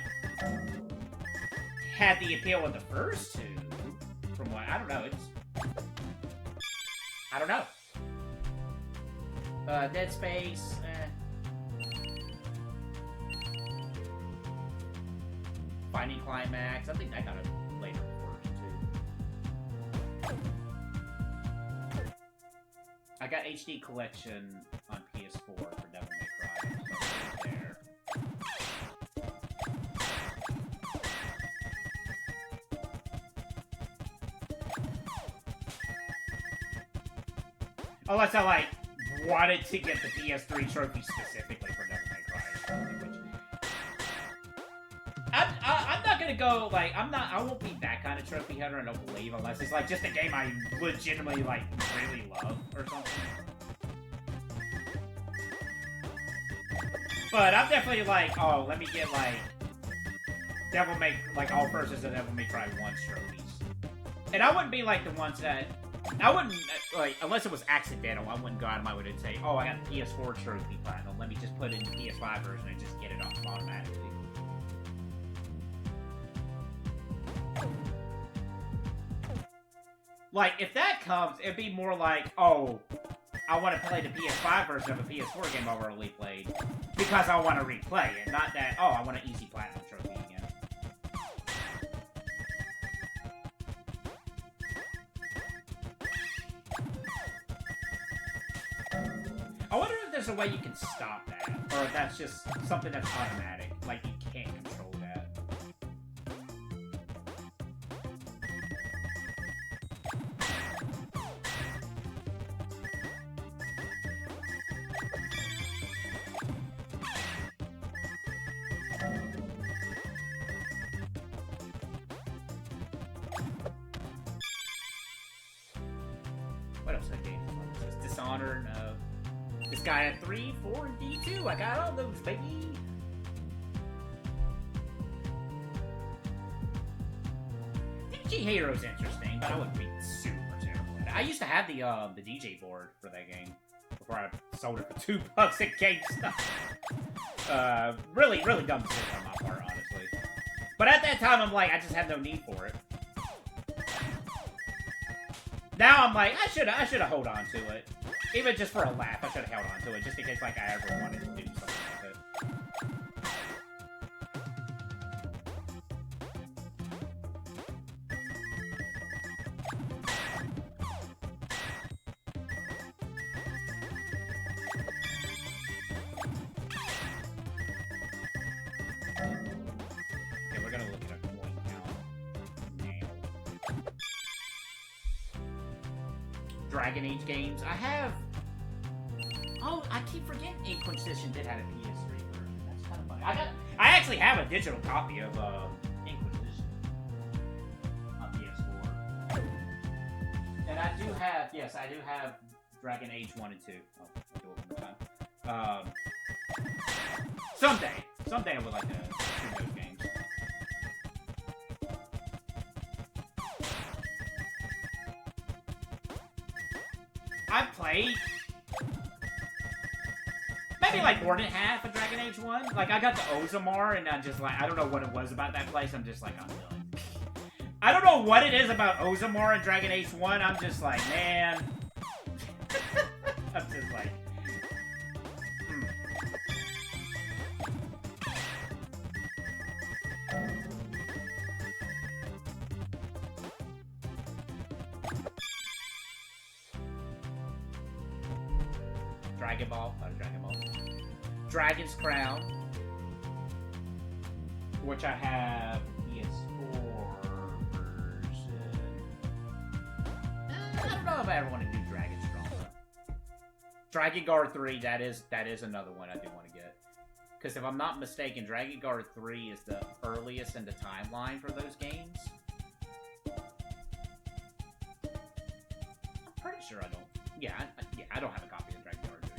had the appeal of the first two. From what, I don't know, I don't know. Dead Space, Finding Climax, I think I got a later version, too. I got HD Collection on PS4 for Devil May Cry. So there. Unless I, like, wanted to get the PS3 trophy specifically for Devil May Cry. Which... I'm not gonna go, like, I won't be that kind of trophy hunter, I don't believe, unless it's, like, just a game I legitimately, like, really love or something. But I'm definitely like, oh, let me get, like, all versus the Devil May Cry 1 trophies. And I wouldn't be, like, the ones that... I wouldn't, like, unless it was accidental, I wouldn't go out of my way to say, oh, I got the PS4 trophy platinum, let me just put it in the PS5 version and just get it off automatically. Like, if that comes, it'd be more like, oh, I want to play the PS5 version of a PS4 game I've already played, because I want to replay it, not that, oh, I want an easy platinum trophy again. I wonder if there's a way you can stop that, or if that's just something that's automatic, like you can't control that. What else I gave? Dishonored, no. This guy had 3, 4, and D2. I got all those, baby. DJ Hero's interesting, but I wouldn't be super terrible at it. I used to have the DJ board for that game before I sold it for $2 at GameStop. Really dumb decision on my part, honestly. But at that time, I'm like, I just had no need for it. Now I'm like, I should have held on to it. Even just for a laugh, I should have held on to it, just in case, like, I ever wanted to do something with it. Okay, we're gonna look at a coin count now. Dragon Age games. I have... Oh, I keep forgetting Inquisition did have a PS3 version. That's kind of funny. I actually have a digital copy of Inquisition on PS4. And I do have... Yes, I do have Dragon Age 1 and 2. Oh, I'll do it one more time. Someday I would like to stream those games. I've played maybe like more than half of Dragon Age 1. Like, I got the Ozamar, and I'm just like, I don't know what it was about that place. I'm just like, I'm done. I don't know what it is about Ozamar and Dragon Age 1. I'm just like, man. I'm just like, Dragon Ball, not Dragon Ball. Dragon's Crown, which I have PS4 version. I don't know if I ever want to do Dragon's Crown. Dragon Guard 3, that is another one I do want to get. Because if I'm not mistaken, Dragon Guard 3 is the earliest in the timeline for those games. I'm pretty sure I don't. Yeah, I don't have a copy of Dragon Guard 3.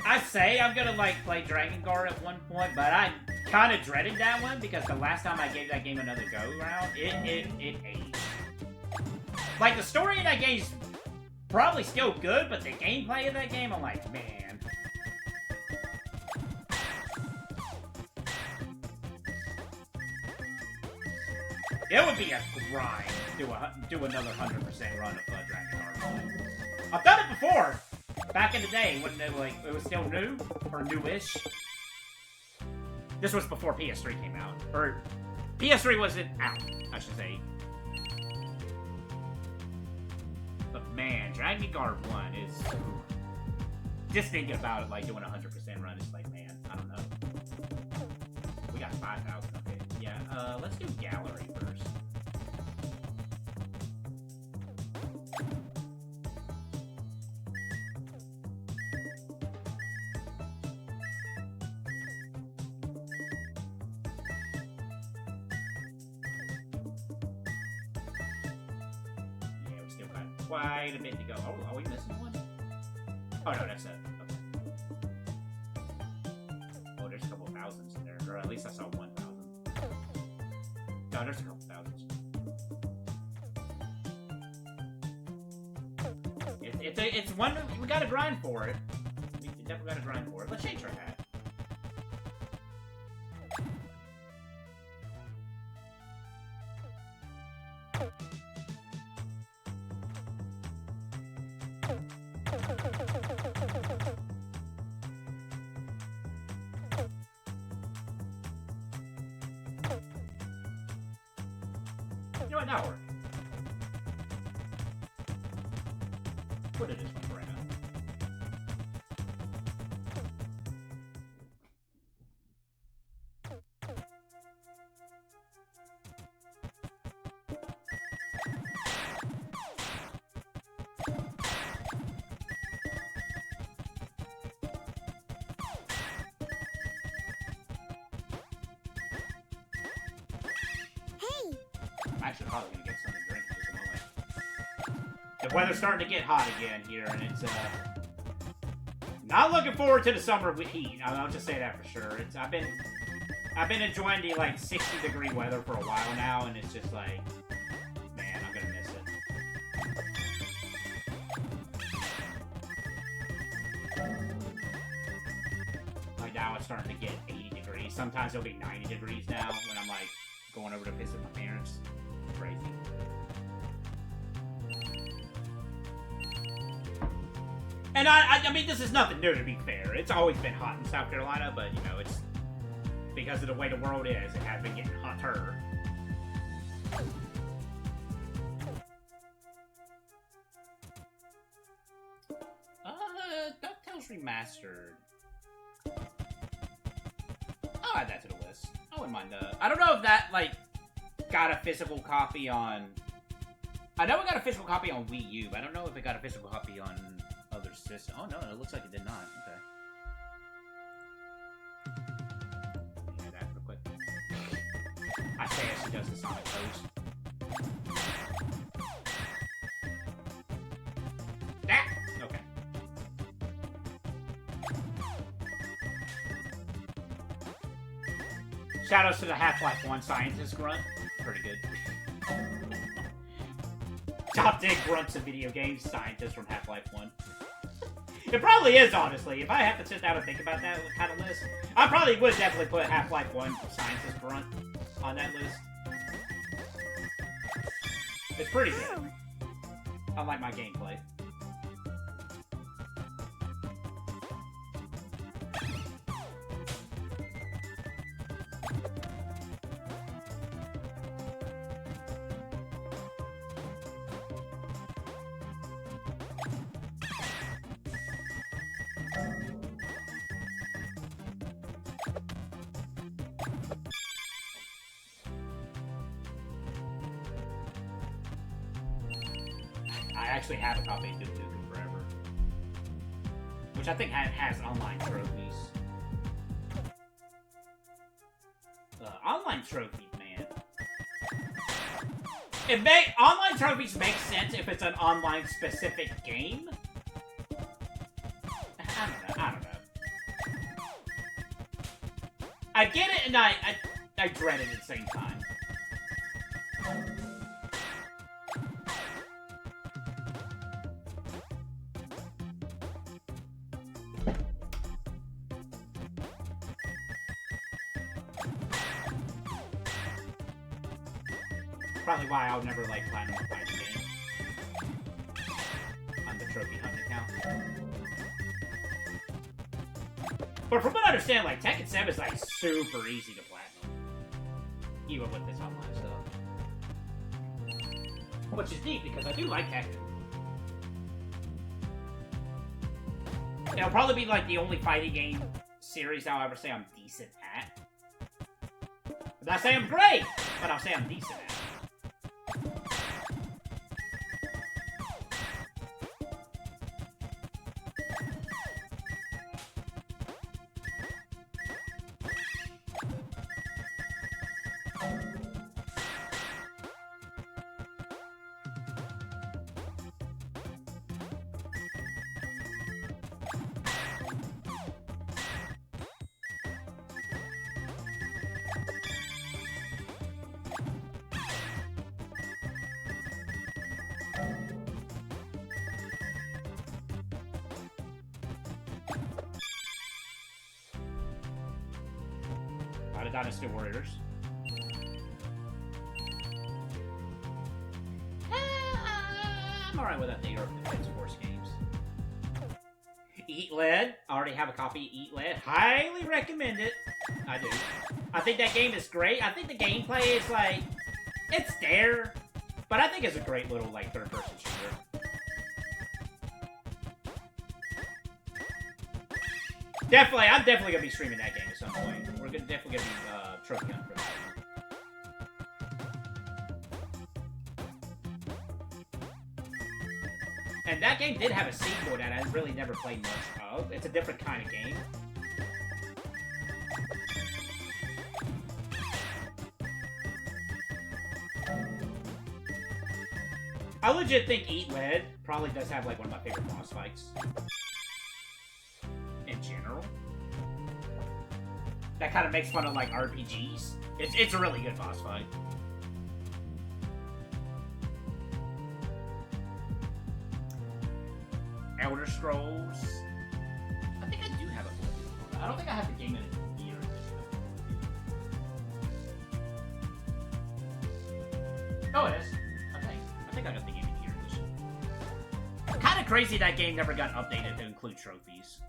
I say I'm gonna, like, play Dragon Guard at one point, but I'm kind of dreading that one because the last time I gave that game another go-around, it aged. Like, the story in that game's probably still good, but the gameplay of that game, I'm like, man. It would be a grind to do another 100% run of Dragon Guard 1. I've done it before! Back in the day, when it was still new or newish. This was before PS3 came out, or PS3 wasn't out, I should say. But man, Dragon Guard 1 is just thinking about it, like doing a 100% run. It's like, man, I don't know. We got 5,000. Okay, yeah. Let's do gallery first. Quite a bit to go. Oh, are we missing one? Oh, no, that's it. Okay. Oh, there's a couple thousands in there. Or at least I saw 1,000. No, there's a couple thousands. It's one, we gotta grind for it. We definitely gotta grind for it. Let's change our hat. You know what, that'll work. What it is one right now. I'm actually probably gonna get something to drink in just a moment. The weather's starting to get hot again here, and it's not looking forward to the summer with heat. I'll just say that for sure. I've been enjoying the like 60-degree weather for a while now, and it's just like, man, I'm gonna miss it. Like now it's starting to get 80 degrees. Sometimes it'll be 90 degrees now when I'm like going over to visit my parents. Crazy. And I mean, this is nothing new, to be fair. It's always been hot in South Carolina, but, you know, it's because of the way the world is, it has been getting hotter. DuckTales Remastered. I'll add that to the list. I wouldn't mind, I don't know if that, like, got a physical copy on... I know it got a physical copy on Wii U, but I don't know if it got a physical copy on other systems. Oh, no, it looks like it did not. Okay. Yeah, that real quick. I say as she does the Sonic pose. That! Okay. Shoutouts to the Half-Life 1 scientist grunt. Pretty good. Top 10 grunts of video games, scientist from Half-Life 1. It probably is, honestly. If I have to sit down and think about that kind of list, I probably would definitely put Half-Life 1 scientist grunt on that list. It's pretty good. I like my gameplay. I actually have a copy of Duke Nukem Forever, which I think has online trophies. Online trophies, man. Online trophies make sense if it's an online specific game. I don't know. I get it, and I dread it at the same time. Probably why I'll never like platinum a fighting game on the trophy hunt account. But from what I understand, like, Tekken 7 is, like, super easy to platinum. Even with this online stuff. Which is neat, because I do like Tekken. It'll probably be, like, the only fighting game series I'll ever say I'm decent at. I'm not saying I'm great, but I'll say I'm decent at. Dynasty Warriors. I'm alright with that. They are Defense Force games. Eat Lead. I already have a copy of Eat Lead. Highly recommend it. I do. I think that game is great. I think the gameplay is like, it's there, but I think it's a great little like third-person shooter. Definitely, I'm definitely gonna be streaming that game at some point. We're definitely gonna be trophy hunt for that. And that game did have a sequel that I really never played much of. It's a different kind of game. I legit think Eat Lead probably does have like one of my favorite boss fights. In general. That kind of makes fun of like RPGs. It's a really good boss fight. Elder Scrolls. I think I do have a book. I don't think I have the game in a year. Oh, it is. I think I got the game in a year edition. Kind of crazy that game never got updated to include trophies.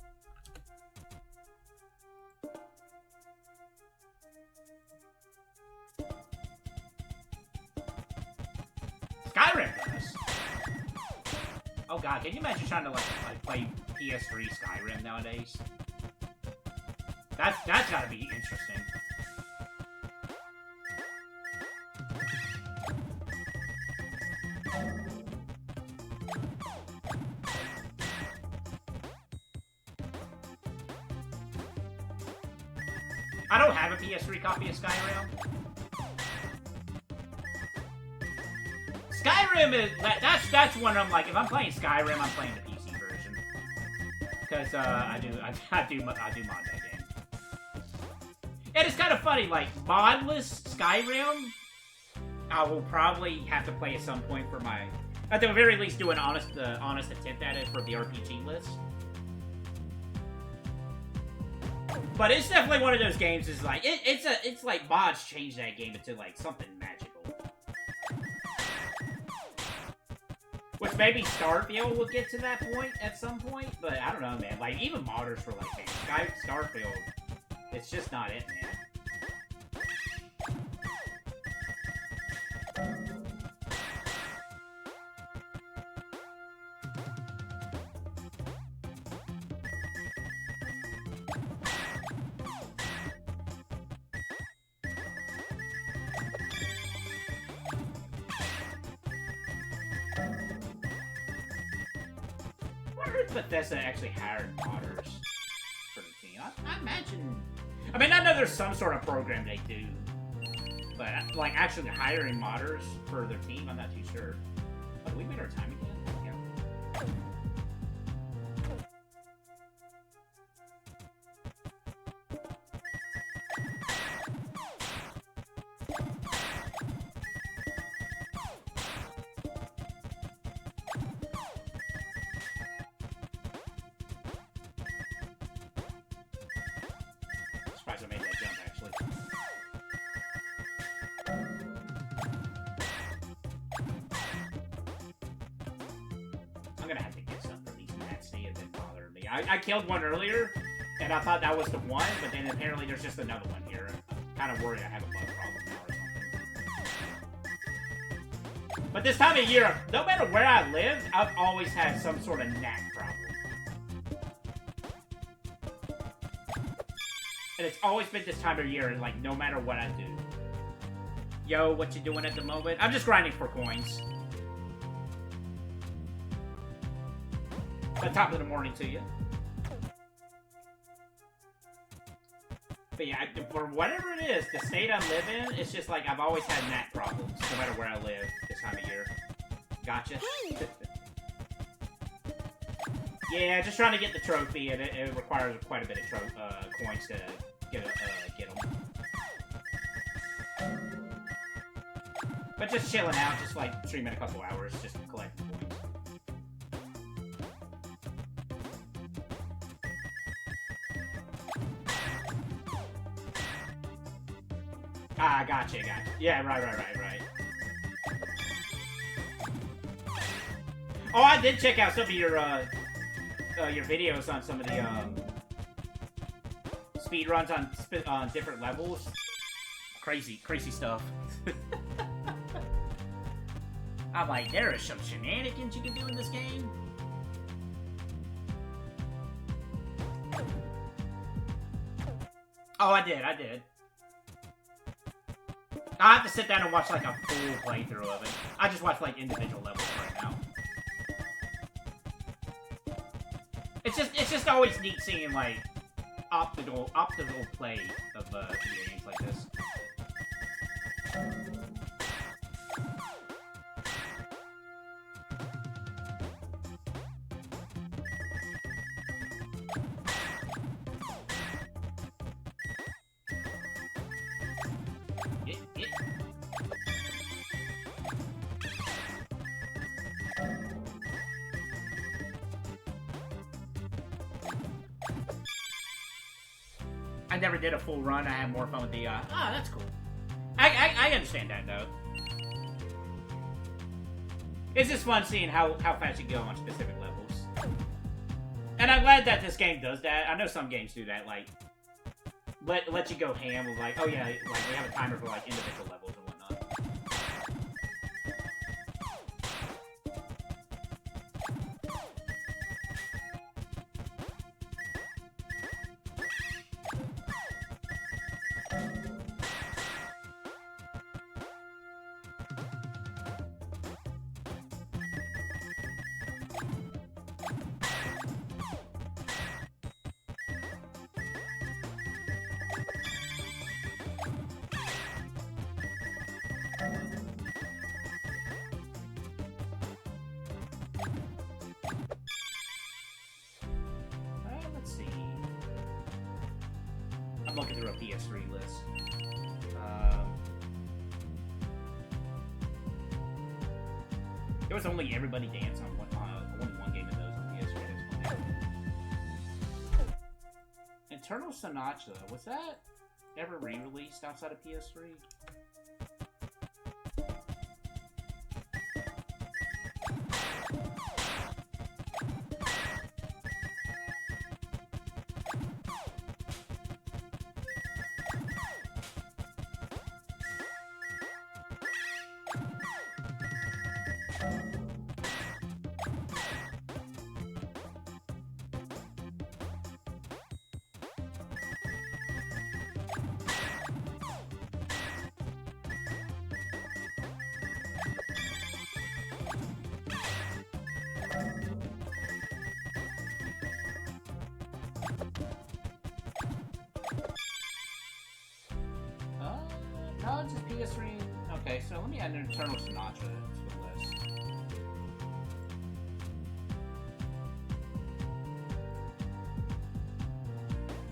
Skyrim does. Oh god, can you imagine trying to like play PS3 Skyrim nowadays? That's gotta be interesting. I don't have a PS3 copy of Skyrim. Skyrim is that's one I'm like, if I'm playing Skyrim, I'm playing the PC version because I do mod that game. And it's kind of funny, like modless Skyrim, I will probably have to play at some point for my, at the very least, do an honest attempt at it for the RPG list. But it's definitely one of those games. Is like it's like mods change that game into like something magical. Which maybe Starfield will get to that point at some point, but I don't know, man. Like even modders were like, man, Starfield, it's just not it, man. Bethesda actually hired modders for the team. I imagine... I mean, I know there's some sort of program they do, but like actually hiring modders for their team, I'm not too sure. Oh, we made our time again? Yeah. Surprised I made that jump, actually. I'm gonna have to get some for these mats. They have been bothering me. I killed one earlier, And I thought that was the one, but then apparently there's just another one here. I'm kind of worried I have a bug problem now or something. But this time of year, no matter where I lived, I've always had some sort of gnat problem. And it's always been this time of year, like, no matter what I do. Yo, what you doing at the moment? I'm just grinding for coins. But top of the morning to you. But yeah, for whatever it is, the state I live in, it's just like I've always had gnat problems, no matter where I live this time of year. Gotcha. Yeah, just trying to get the trophy, and it requires quite a bit of coins to get them. But just chilling out, just like streaming a couple hours, just collecting coins. Ah, gotcha. Yeah, right. Oh, I did check out some of your videos on some of the speed runs on different levels. Crazy stuff. I'm like, there is some shenanigans you can do in this game. Oh, I did. I have to sit down and watch like a full playthrough of it. I just watch like individual levels right now. It's just always neat seeing like optical play of video games like this. I never did a full run. I had more fun with the, that's cool. I understand that, though. It's just fun seeing how fast you go on specific levels. And I'm glad that this game does that. I know some games do that, like, let you go ham with, like, oh yeah, like, we have a timer for, like, individual levels and whatnot. Let's see. I'm looking through a PS3 list. There was only Everybody Dance on only one game of those on PS3. That's funny. Eternal Sonata, was that ever re-released outside of PS3? No, it's just PS3. Okay, so let me add an Eternal Sonata to the list.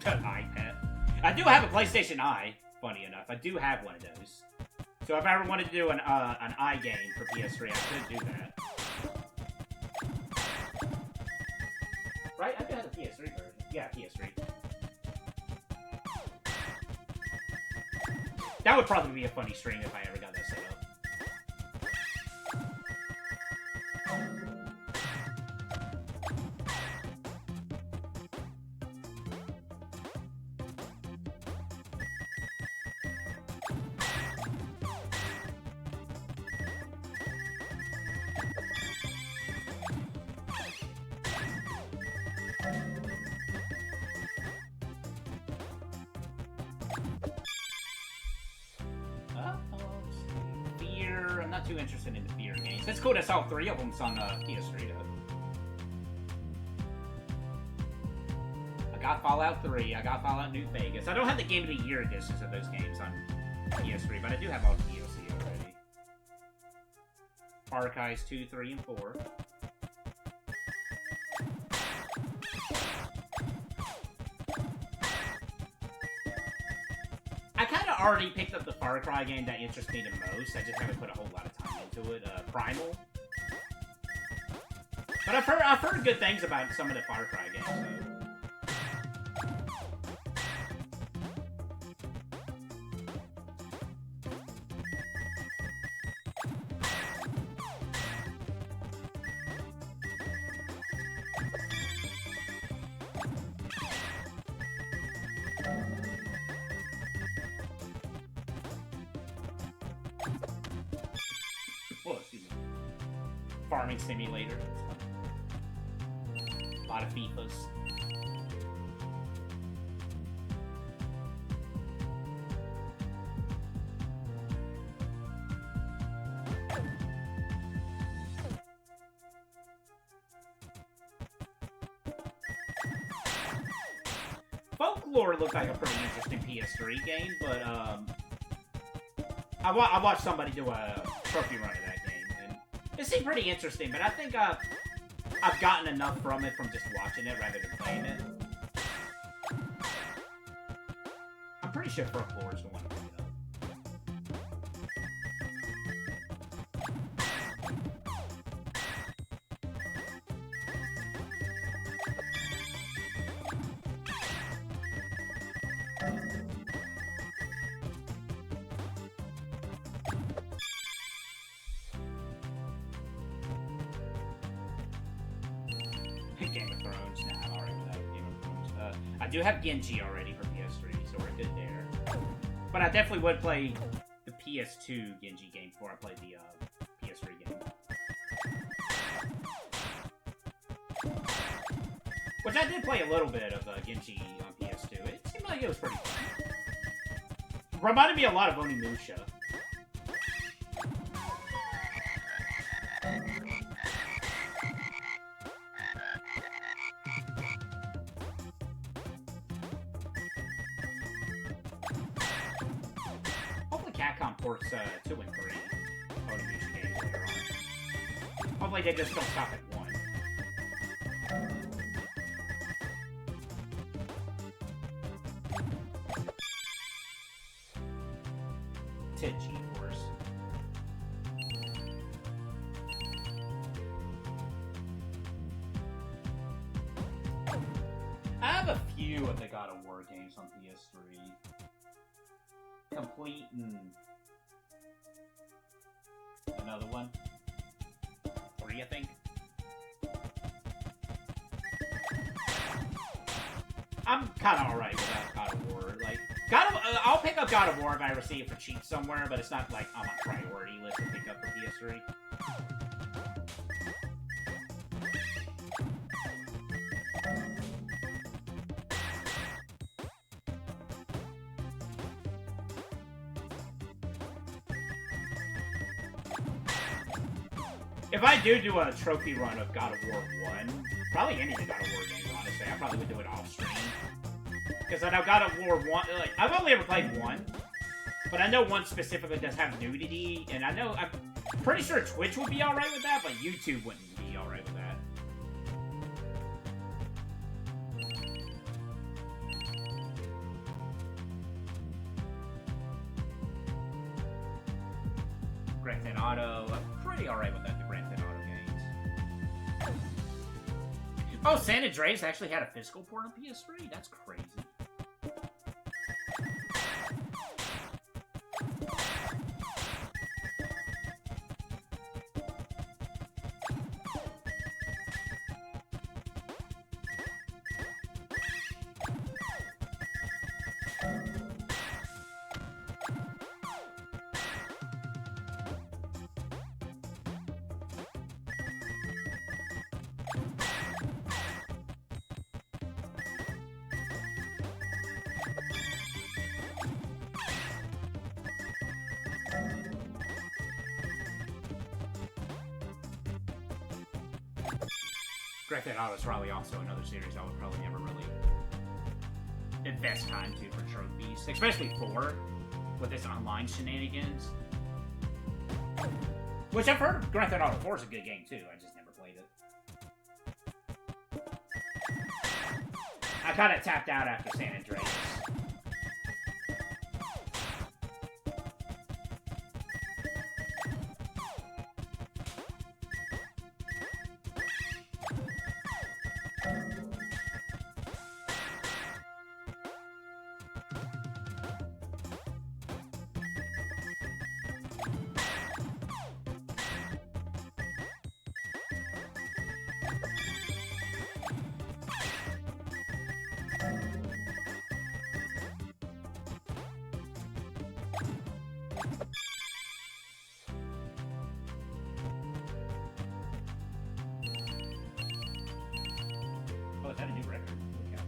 iPad. I do have a PlayStation Eye, funny enough. I do have one of those. So if I ever wanted to do an eye game for PS3, I could do that. Right? I do have a PS3 version. Yeah, PS3. That would probably be a funny stream if I ever got that set up. not too interested in the theater games. It's cool to saw 3 of them on PS3 though. I got Fallout 3, I got Fallout New Vegas. I don't have the Game of the Year editions of those games on PS3, but I do have all the DLC already. Far Cry's 2, 3, and 4. I kind of already picked up the Far Cry game that interests me the most. I just haven't put a whole lot of time into it. Primal. But I've heard good things about some of the Far Cry games, though. Oh, excuse me. Farming simulator. A lot of FIFAs. Folklore looked like a pretty interesting PS3 game, but I watched somebody do a trophy run of that game, and it seemed pretty interesting, but I think I've gotten enough from it from just watching it rather than playing it. I'm pretty sure Folklore is the one to pick it up. Game of Thrones. Nah, I'm alright with that. Game of Thrones. I do have Genji already for PS3, so we're good there. But I definitely would play the PS2 Genji game before I play the PS3 game. Which I did play a little bit of Genji on PS2. It seemed like it was pretty fun. Reminded me a lot of Onimusha. Capcom ports 2 and 3 Onimusha games later on. Hopefully they just don't stop at 1. GeForce. I have a few of the God of War games on PS3. Complete and another one. 3, I think. I'm kind of alright without God of War. Like, I'll pick up God of War if I ever see it for cheap somewhere, but it's not like on my priority list to pick up for PS3. If I do a trophy run of God of War 1, probably any of the God of War games, honestly, I probably would do it off stream. Because I know God of War 1, like, I've only ever played 1, but I know 1 specifically does have nudity, and I'm pretty sure Twitch would be alright with that, but YouTube wouldn't be alright with that. Grand Theft Auto, I'm pretty alright with that. Oh, San Andreas actually had a physical port on PS3? That's crazy. Grand Theft Auto is probably also another series I would probably never really invest time to for trophies, especially 4 with its online shenanigans. Which I've heard Grand Theft Auto 4 is a good game too. I just never played it. I kind of tapped out after San Andreas. Oh, is that a new record? Yeah.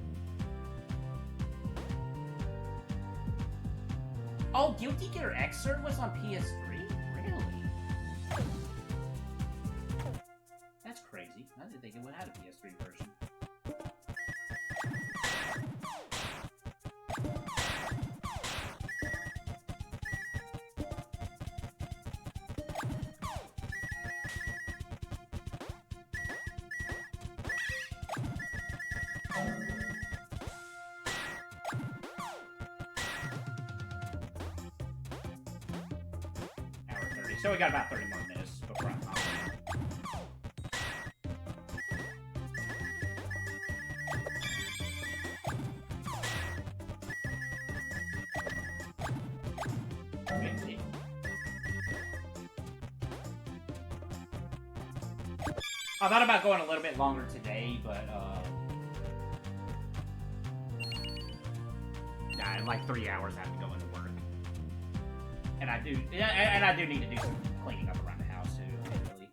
Oh, Guilty Gear Xrd was on PS3? Really? That's crazy. I didn't think it would have a PS3 version. So we got about 30 more minutes before I'm home. I thought about going a little bit longer today, but nah, in like 3 hours I have to go into work. And I do need to do some cleaning up around the house too, really.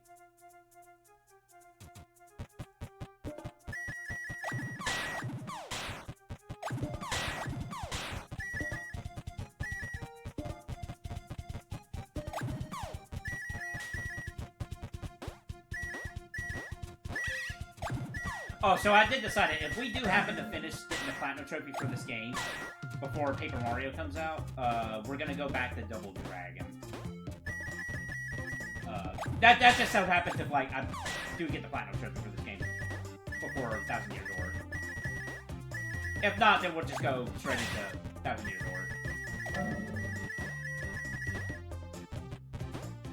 Oh, so I did decide that if we do happen to finish getting the Platinum Trophy for this game before Paper Mario comes out, we're gonna go back to Double Dragon. That just so happens if, like, I do get the Platinum Trophy for this game before 1,000 Year Door. If not, then we'll just go straight into 1,000 Year Door.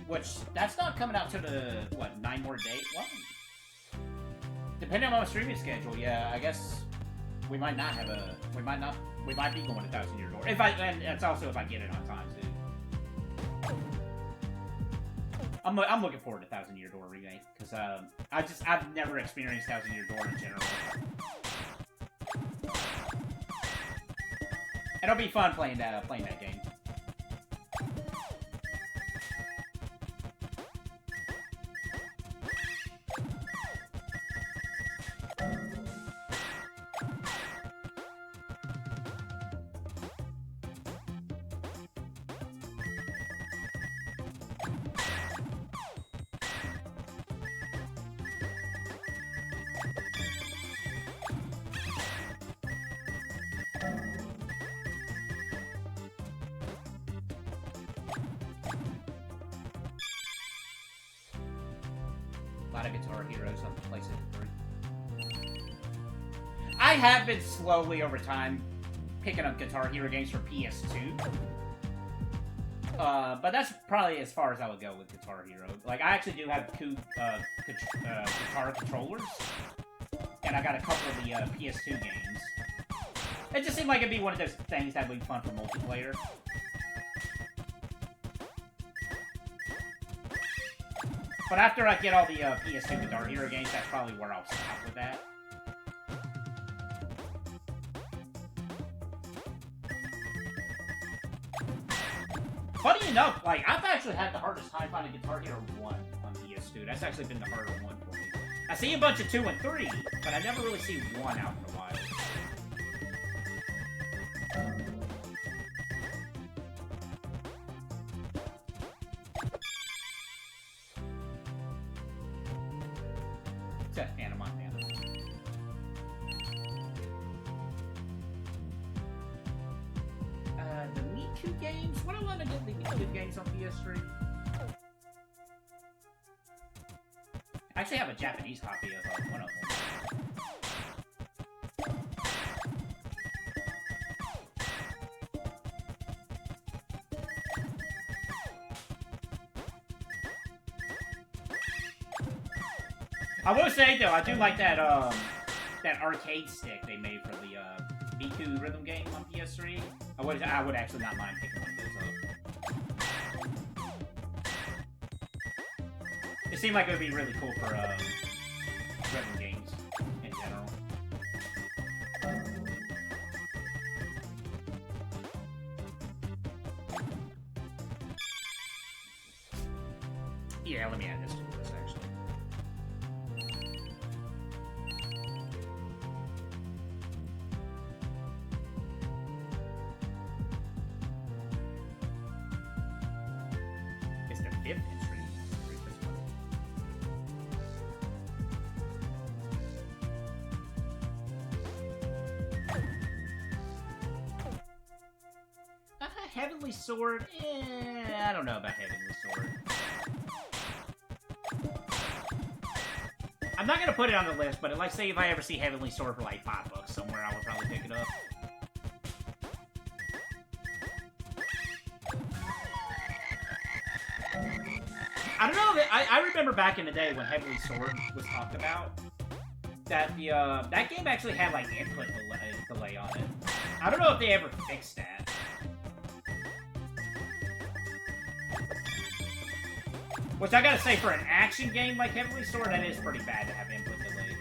Which, that's not coming out to the, what, 9 more days? Well, depending on my streaming schedule, yeah, I guess we might not have a, we might be going to 1,000 Year Door. And it's also if I get it on time, too. I'm looking forward to 1,000 Year Door remake, because, I've never experienced 1,000 Year Door in general. It'll be fun playing that game. A lot of Guitar Heroes on PlayStation 3. I have been slowly over time picking up Guitar Hero games for PS2. But that's probably as far as I would go with Guitar Hero. Like, I actually do have 2 guitar controllers, and I got a couple of the PS2 games. It just seemed like it'd be one of those things that would be fun for multiplayer. But after I get all the PS2 Guitar Hero games, that's probably where I'll stop with that. Funny enough, like, I've actually had the hardest time finding Guitar Hero 1 on PS2. That's actually been the harder one for me. I see a bunch of 2 and 3, but I never really see 1 out in a while. Except Hannah Montana. The Me Too games? What do I want to get the Me Too games on PS3? I actually have a Japanese copy of one of them. I will say though, I do like that that arcade stick they made for the B2 rhythm game on PS3. I would actually not mind picking one of those up. It seemed like it would be really cool for rhythm games in general. Yeah, let me add this to this actually. Heavenly Sword? I don't know about Heavenly Sword. I'm not gonna put it on the list, but like, say if I ever see Heavenly Sword for like $5 somewhere, I would probably pick it up. I don't know. I remember back in the day when Heavenly Sword was talked about, that the that game actually had like input delay on it. I don't know if they ever fixed that. Which I gotta say, for an action game like Heavenly Sword, that is pretty bad to have input delay.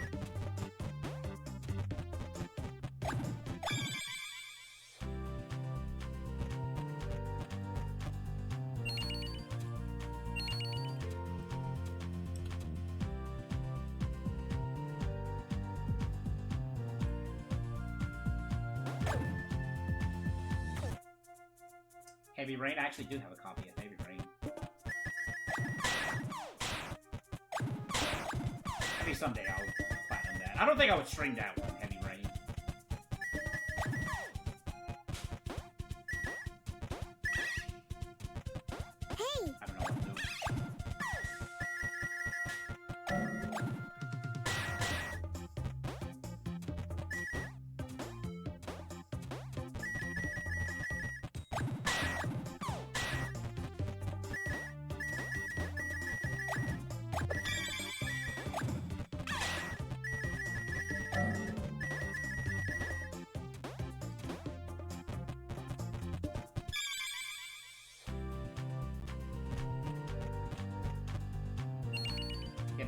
Heavy Rain? I actually do have a copy of Heavy Rain. Maybe someday I'll platinum that. I don't think I would stream that one, Heavy Rain. Hey! I don't know what I'm doing.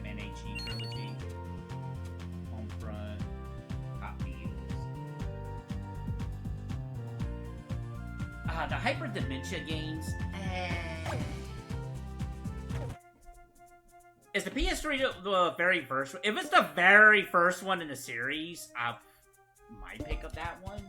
NHE Trilogy, Homefront, Hot Wheels. The Hyper Dementia games. Is the PS3 the very first one? If it's the very first one in the series, I might pick up that one.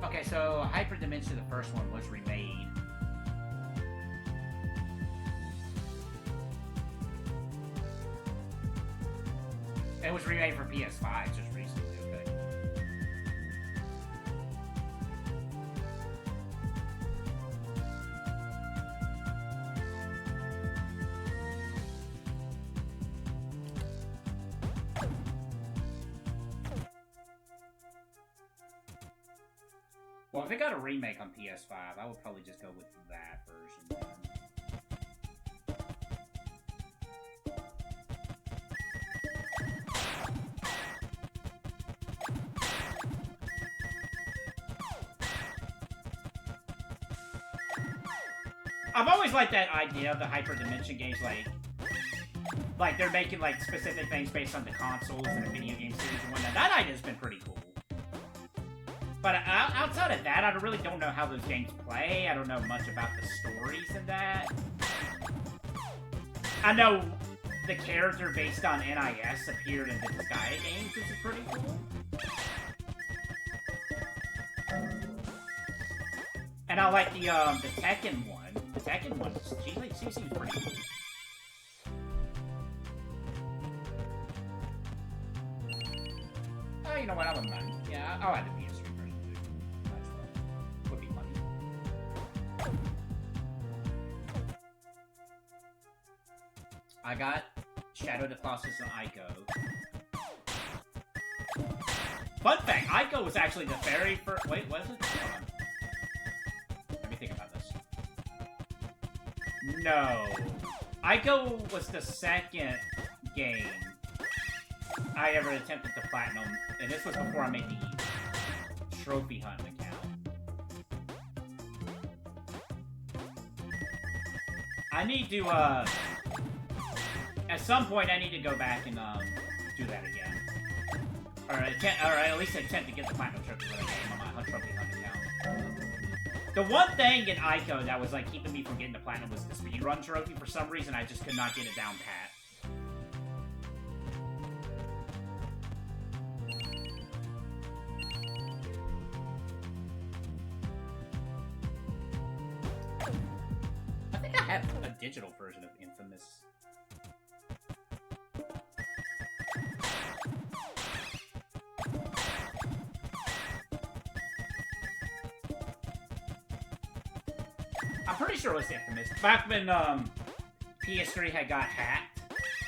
Okay, so Hyperdimension, the first one, was remade. It was remade for PS5 just recently, okay. Well, if it got a remake on PS5, I would probably just go with that version. I've always liked that idea of the Hyperdimension games, like they're making like specific things based on the consoles and the video game series and whatnot. That idea's been pretty cool. But outside of that, I really don't know how those games play. I don't know much about the stories in that. I know the character based on NIS appeared in the Sky games, which is pretty cool. And I like the Tekken one. The Tekken one, she seems pretty cool. Oh, you know what? I wouldn't mind. Yeah, I'll add the PS3 version too. Might as well. Would be funny. I got Shadow of the Colossus and Ico. Fun fact, Ico was actually the very first... Wait, what is it? Hold on. Let me think about this. No. Ico was the second game I ever attempted to platinum, and this was before I made the trophy hunt account. I need to, at some point I need to go back and, do that again. Or at least attempt to get the platinum trophy for the game on my trophy hunt account. The one thing in Ico that was, like, keeping me from getting the platinum was the speedrun trophy. For some reason, I just could not get it down pat. I think I have a digital version of Infamous. I'm pretty sure it was Infamous. Back when PS3 had got hacked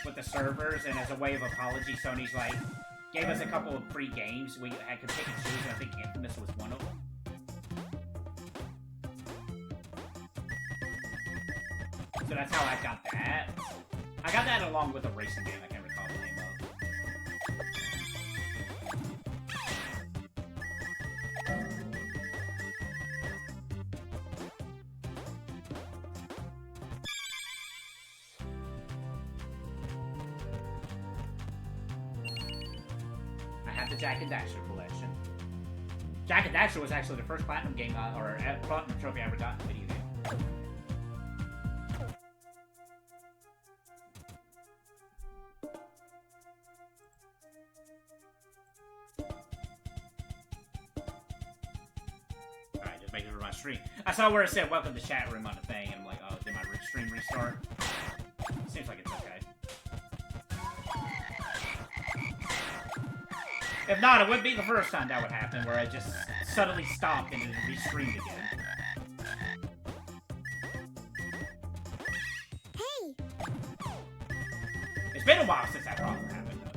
with the servers, and as a way of apology, Sony's like gave us a couple of free games we had to pick and choose, and I think Infamous was one of them. So that's how I got that. I got that along with a racing game I can't recall the name of. I have the Jak and Daxter collection. Jak and Daxter was actually the first platinum game, or platinum trophy I ever got in a video game. Stream. I saw where it said welcome to chat room on the thing, and I'm like, oh, did my stream restart? Seems like it's okay. If not, it would be the first time that would happen, where I just suddenly stopped and it restreamed again. Hey! It's been a while since that problem happened, though.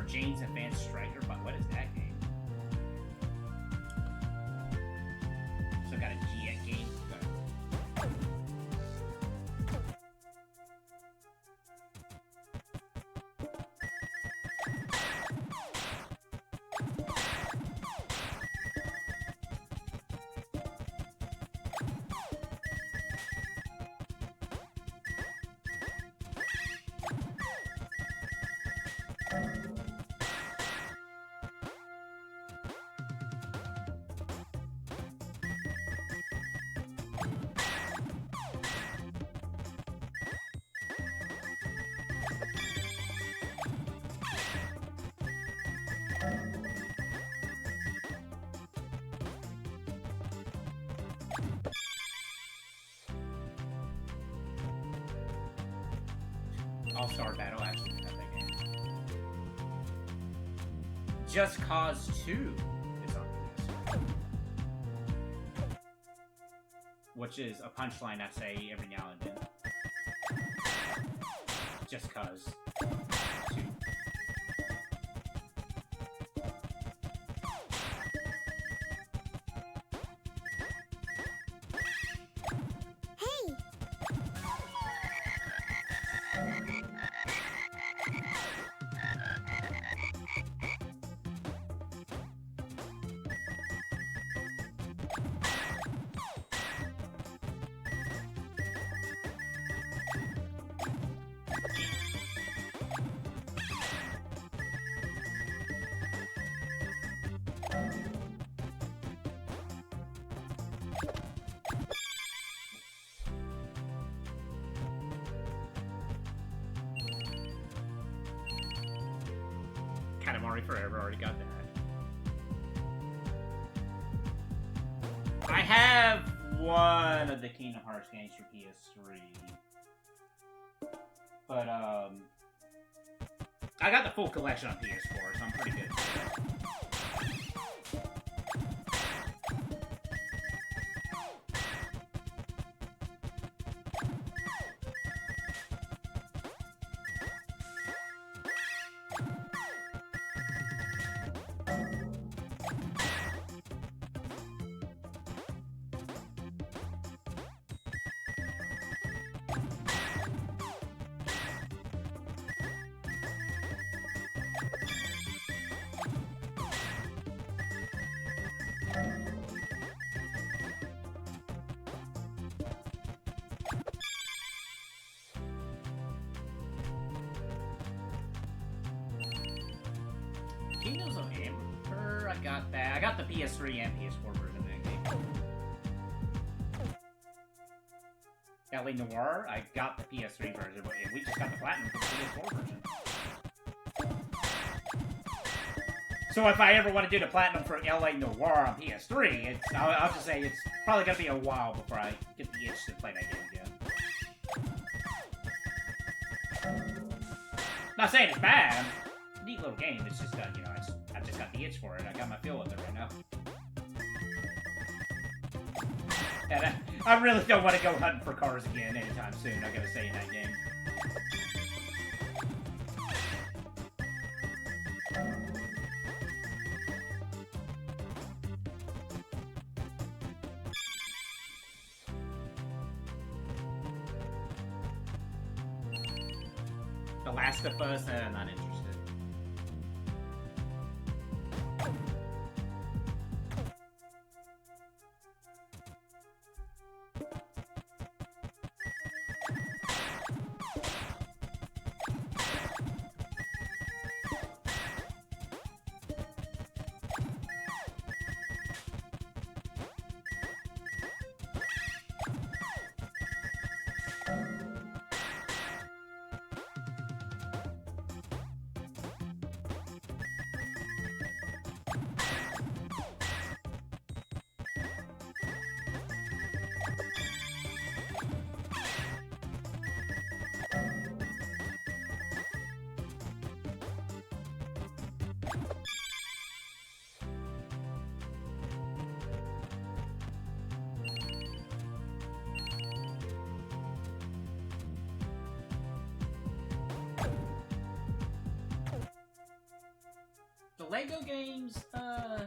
Jane's Advanced Striker, but what is that game? So got a G game. All-Star Battle, actually, have that game. Just Cause 2 is on PS4. Which is a punchline I say every now and then. Just Cause 2. Hey! Katamari Forever, already got that. I have one of the Kingdom Hearts games for PS3. But, I got the full collection on PS4, so I'm pretty good. Kingdoms of Emperor, I got that. I got the PS3 and PS4 version of that game. L.A. Noire, I got the PS3 version, but we just got the Platinum for the PS4 version. So if I ever want to do the Platinum for L.A. Noire on PS3, I'll just say it's probably going to be a while before I get the itch to play that game again. Not saying it's bad. Neat little game. It's just you know, I've just got the itch for it. I got my feel of it right now. And I really don't want to go hunting for cars again anytime soon. I gotta say in that game. The Last of Us, not interested. The Lego games, nah,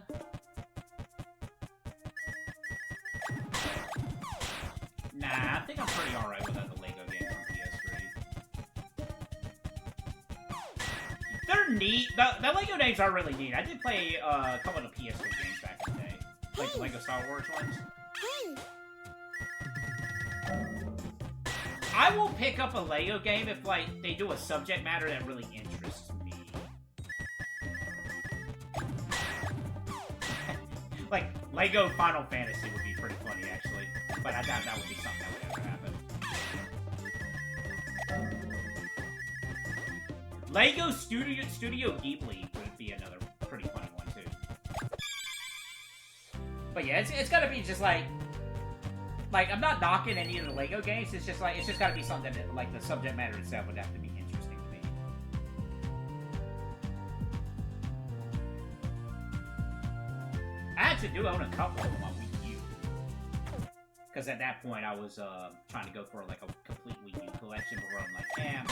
I think I'm pretty alright without the Lego games on PS3. They're neat. The Lego games are really neat. I did play a couple of the PS3 games back in the day. Like the Lego Star Wars ones. Hey! I will pick up a Lego game if, like, they do a subject matter that really interests me. Like, Lego Final Fantasy would be pretty funny, actually. But I doubt that would be something that would ever happen. Lego Studio Ghibli would be another pretty funny one, too. But yeah, it's gotta be just like, I'm not knocking any of the Lego games. It's just gotta be something that, like, the subject matter itself would have to be interesting to me. I actually do own a couple of them on Wii U. Because at that point, I was trying to go for, like, a complete Wii U collection where I'm like, damn.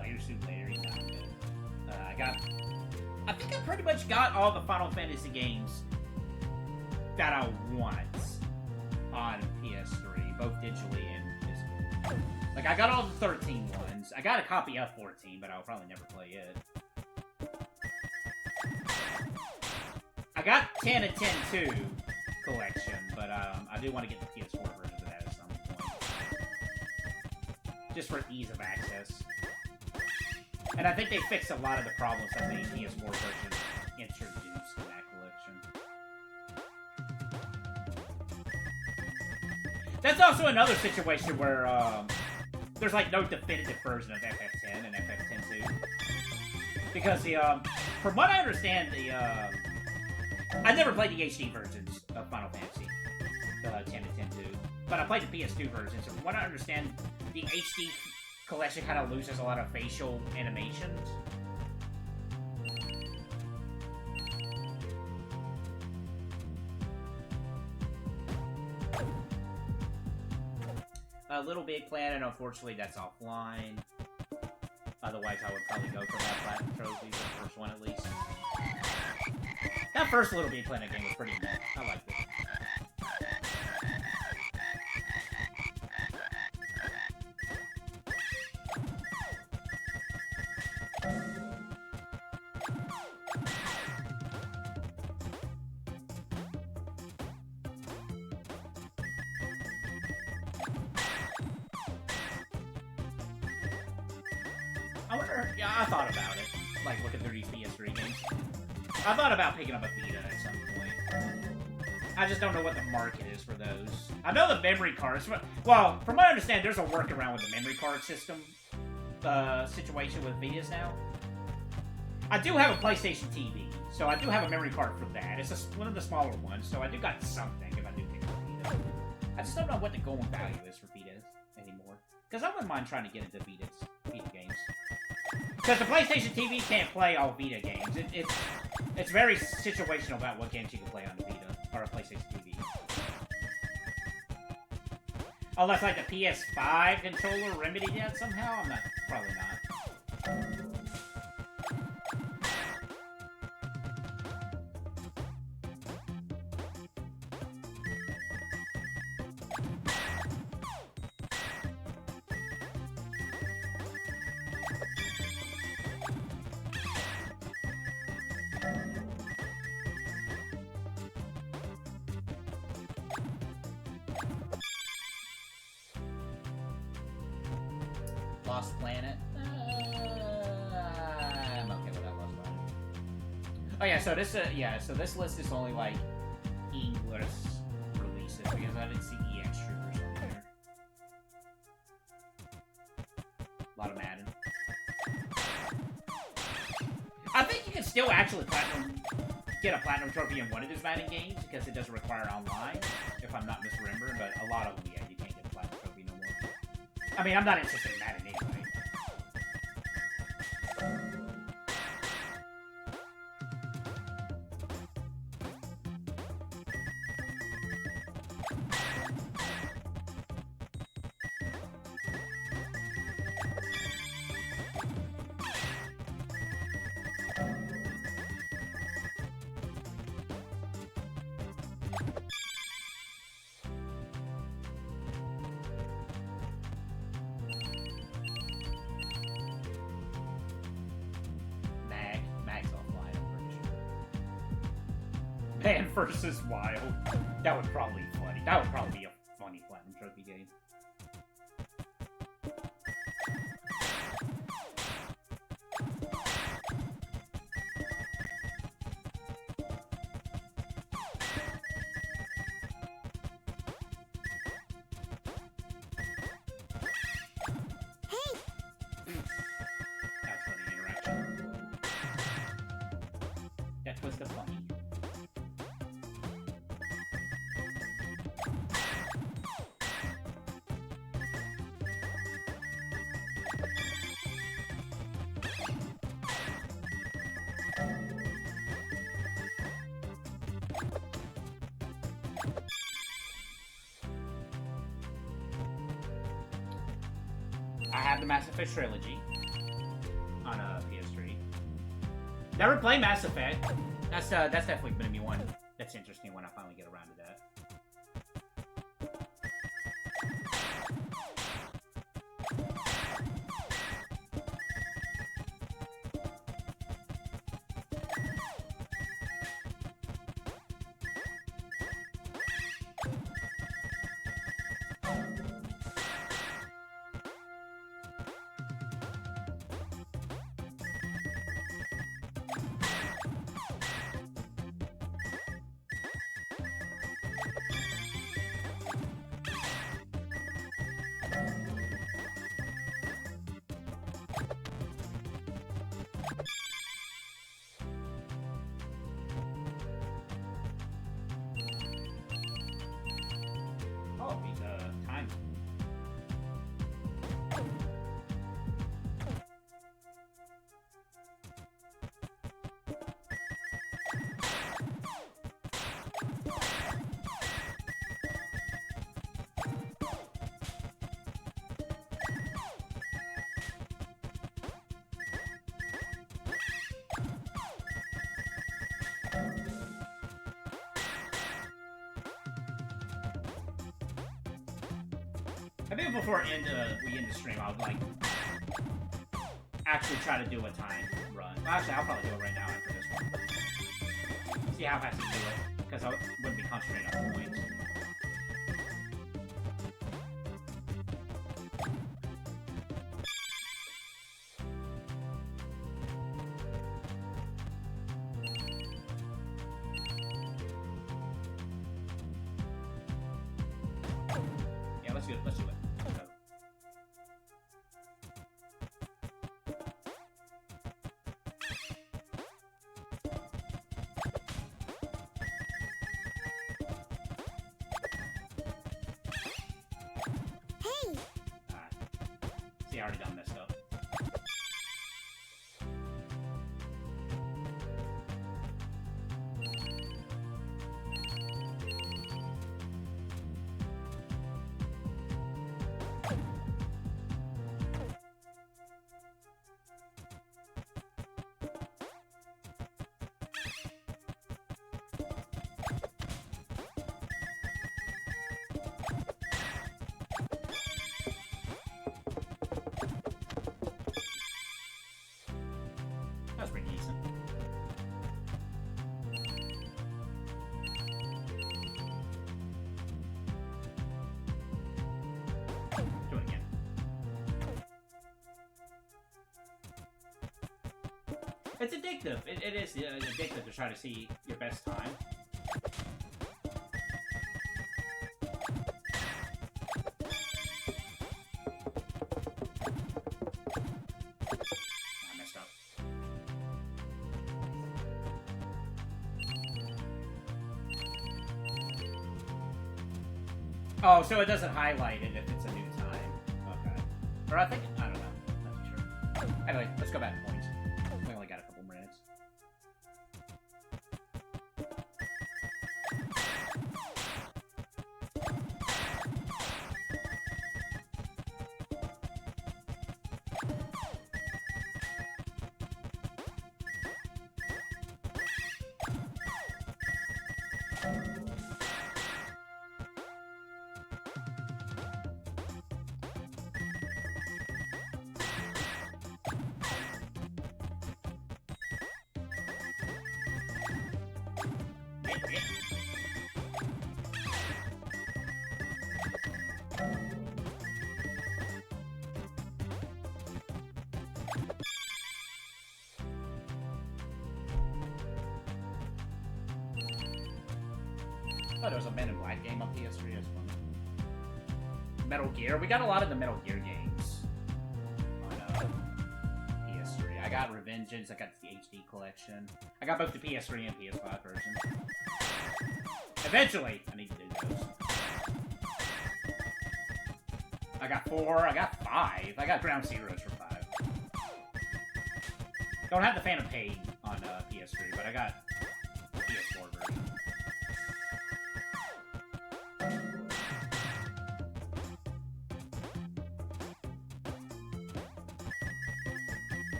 Later Suit Larry, not good. I think I pretty much got all the Final Fantasy games that I want on PS3, both digitally and physically. Like, I got all the 13 ones. I got a copy of 14, but I'll probably never play it. I got 10 and 10-2 collection, but I do want to get the PS4 version of that at some point. Just for ease of access. And I think they fixed a lot of the problems that the PS4 version introduced in that collection. That's also another situation where there's like no definitive version of FF10 and FF10-2. Because from what I understand, I never played the HD versions of Final Fantasy 10 and 10-2, but I played the PS2 versions. So from what I understand, the HD collection kind of loses a lot of facial animations. Little Big Planet, unfortunately, that's offline. Otherwise, I would probably go for that Platinum Trophy, the first one at least. That first Little Big Planet game was pretty neat. I liked it. Yeah, I thought about it. Like, looking through these PS3 games. I thought about picking up a Vita at some point. I just don't know what the market is for those. I know the memory cards. Well, from what I understand, there's a workaround with the memory card system situation with Vitas now. I do have a PlayStation TV, so I do have a memory card for that. It's one of the smaller ones, so I do got something if I do pick up a Vita. I just don't know what the going value is for Vitas anymore. Because I wouldn't mind trying to get into Vita games. Because the PlayStation TV can't play all Vita games. It's very situational about what games you can play on the Vita, or a PlayStation TV. Unless, like, the PS5 controller remedied that somehow? Probably not. Lost Planet. I'm okay with that Lost Planet. Oh yeah, so this list is only like English releases because I didn't see EX Troopers on there. A lot of Madden. I think you can still actually get a platinum trophy in one of these Madden games because it doesn't require online, if I'm not misremembering. But a lot of them, yeah, you can't get a platinum trophy no more. I mean, I'm not interested in Madden anyway. Man versus Wild. That would probably be funny. That would probably be a funny Platinum Trophy game. That's funny interaction. That was the funny. I have the Mass Effect trilogy on a PS3. Never played Mass Effect. That's definitely gonna be one that's interesting when I finally get around to that. Oh, he's time. I think before we end the stream, I would like actually try to do a time run. Well, actually, I'll probably do it right now after this one. See how fast I do it, because I wouldn't be concentrating on points. Yeah, let's do it. Let's do it. Let's go. Hey! Alright. See, I already done messed up. That was pretty decent. Do it again. It's addictive. It is addictive to try to see your best time. I messed up. Oh, so it doesn't highlight it if it's a new time. Okay. Or I think, I don't know. Not too sure. Anyway, let's go back to points. We only got a couple minutes. thought there was a Men in Black game on PS3 as well. Metal Gear. We got a lot of the Metal Gear games on PS3. I got Revengeance. I got the HD collection. I got both the PS3 and PS5 versions. Eventually, I need to do those. I got 4. I got 5. I got Ground Zeroes for 5. Don't have the Phantom Pain on PS3, but I got the PS4 version.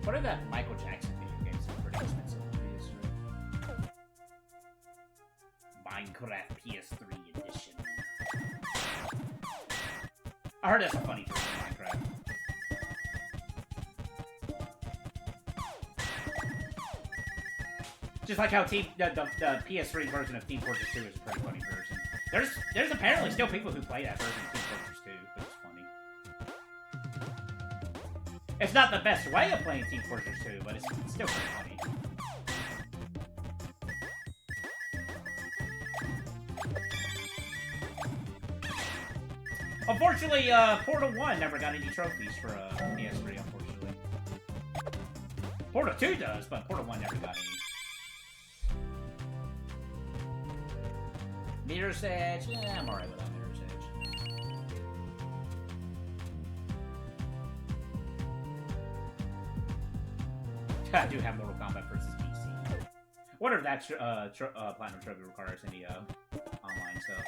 What are the Michael Jackson video games that are pretty expensive on PS3? Minecraft PS3 edition. I heard that's a funny version of Minecraft. Just like how the PS3 version of Team Fortress 2 is a pretty funny version. There's apparently still people who play that version of Team Fortress 2, which is funny. It's not the best way of playing Team Fortress 2, but it's still pretty funny. Unfortunately, Portal 1 never got any trophies for PS3, unfortunately. Portal 2 does, but Portal 1 never got any. Mirror's Edge? Yeah, I'm alright without Mirror's Edge. I do have Mortal Kombat versus PC. Wonder if that Platinum Trophy requires any online stuff.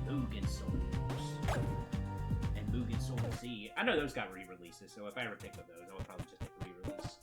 Mugen Souls and Mugen Soul Z. I know those got re-releases, so if I ever pick up those, I would probably just take the re-release.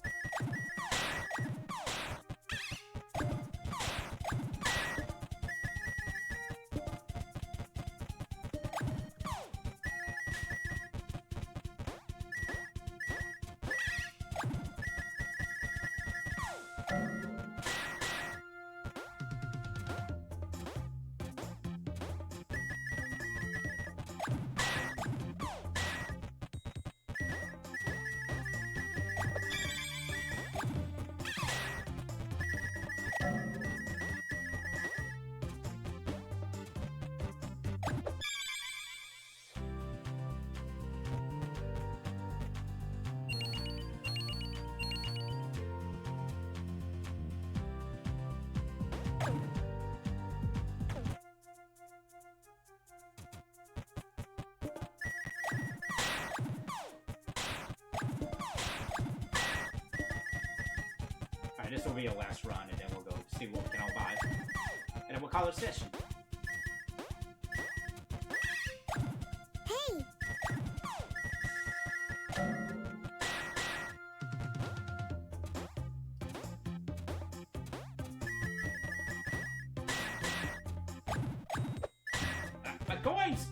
This will be a last run, and then we'll go see what we can all buy. And then we'll call it a session. Hey! My coins!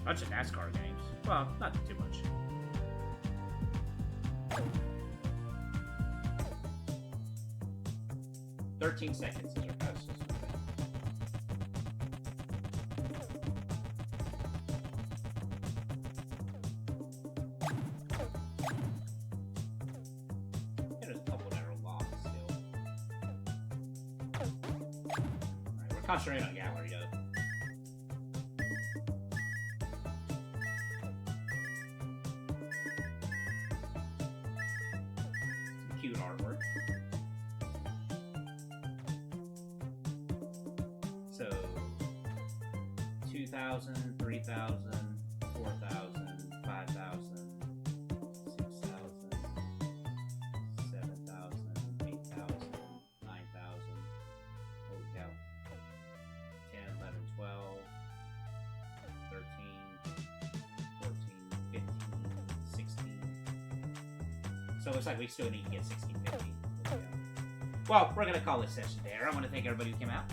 Bunch of NASCAR games. Well, not too much. 13 seconds is our fastest. There's a couple that are lost still. Alright, we're concentrating on gallery though. Some cute artwork. So 2,000, 3,000, 4,000, 5,000, 6,000, 7,000, 8,000, 9,000. Holy cow. 10, 11, 12, 13, 14, 15, 16. So it looks like we still need to get 16, 15. Well, we're going to call this session there. I want to thank everybody who came out.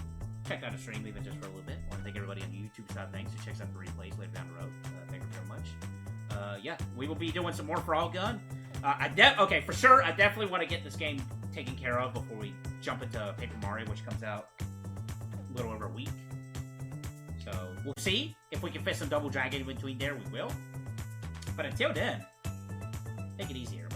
Check out the stream even just for a little bit. I want to thank everybody on the YouTube side of things who checks out the replays later down the road. Thank you very much. Yeah, we will be doing some more Frogun. Okay, for sure, I definitely want to get this game taken care of before we jump into Paper Mario, which comes out a little over a week. So, we'll see. If we can fit some Double Dragon in between there, we will. But until then, take it easy, everybody.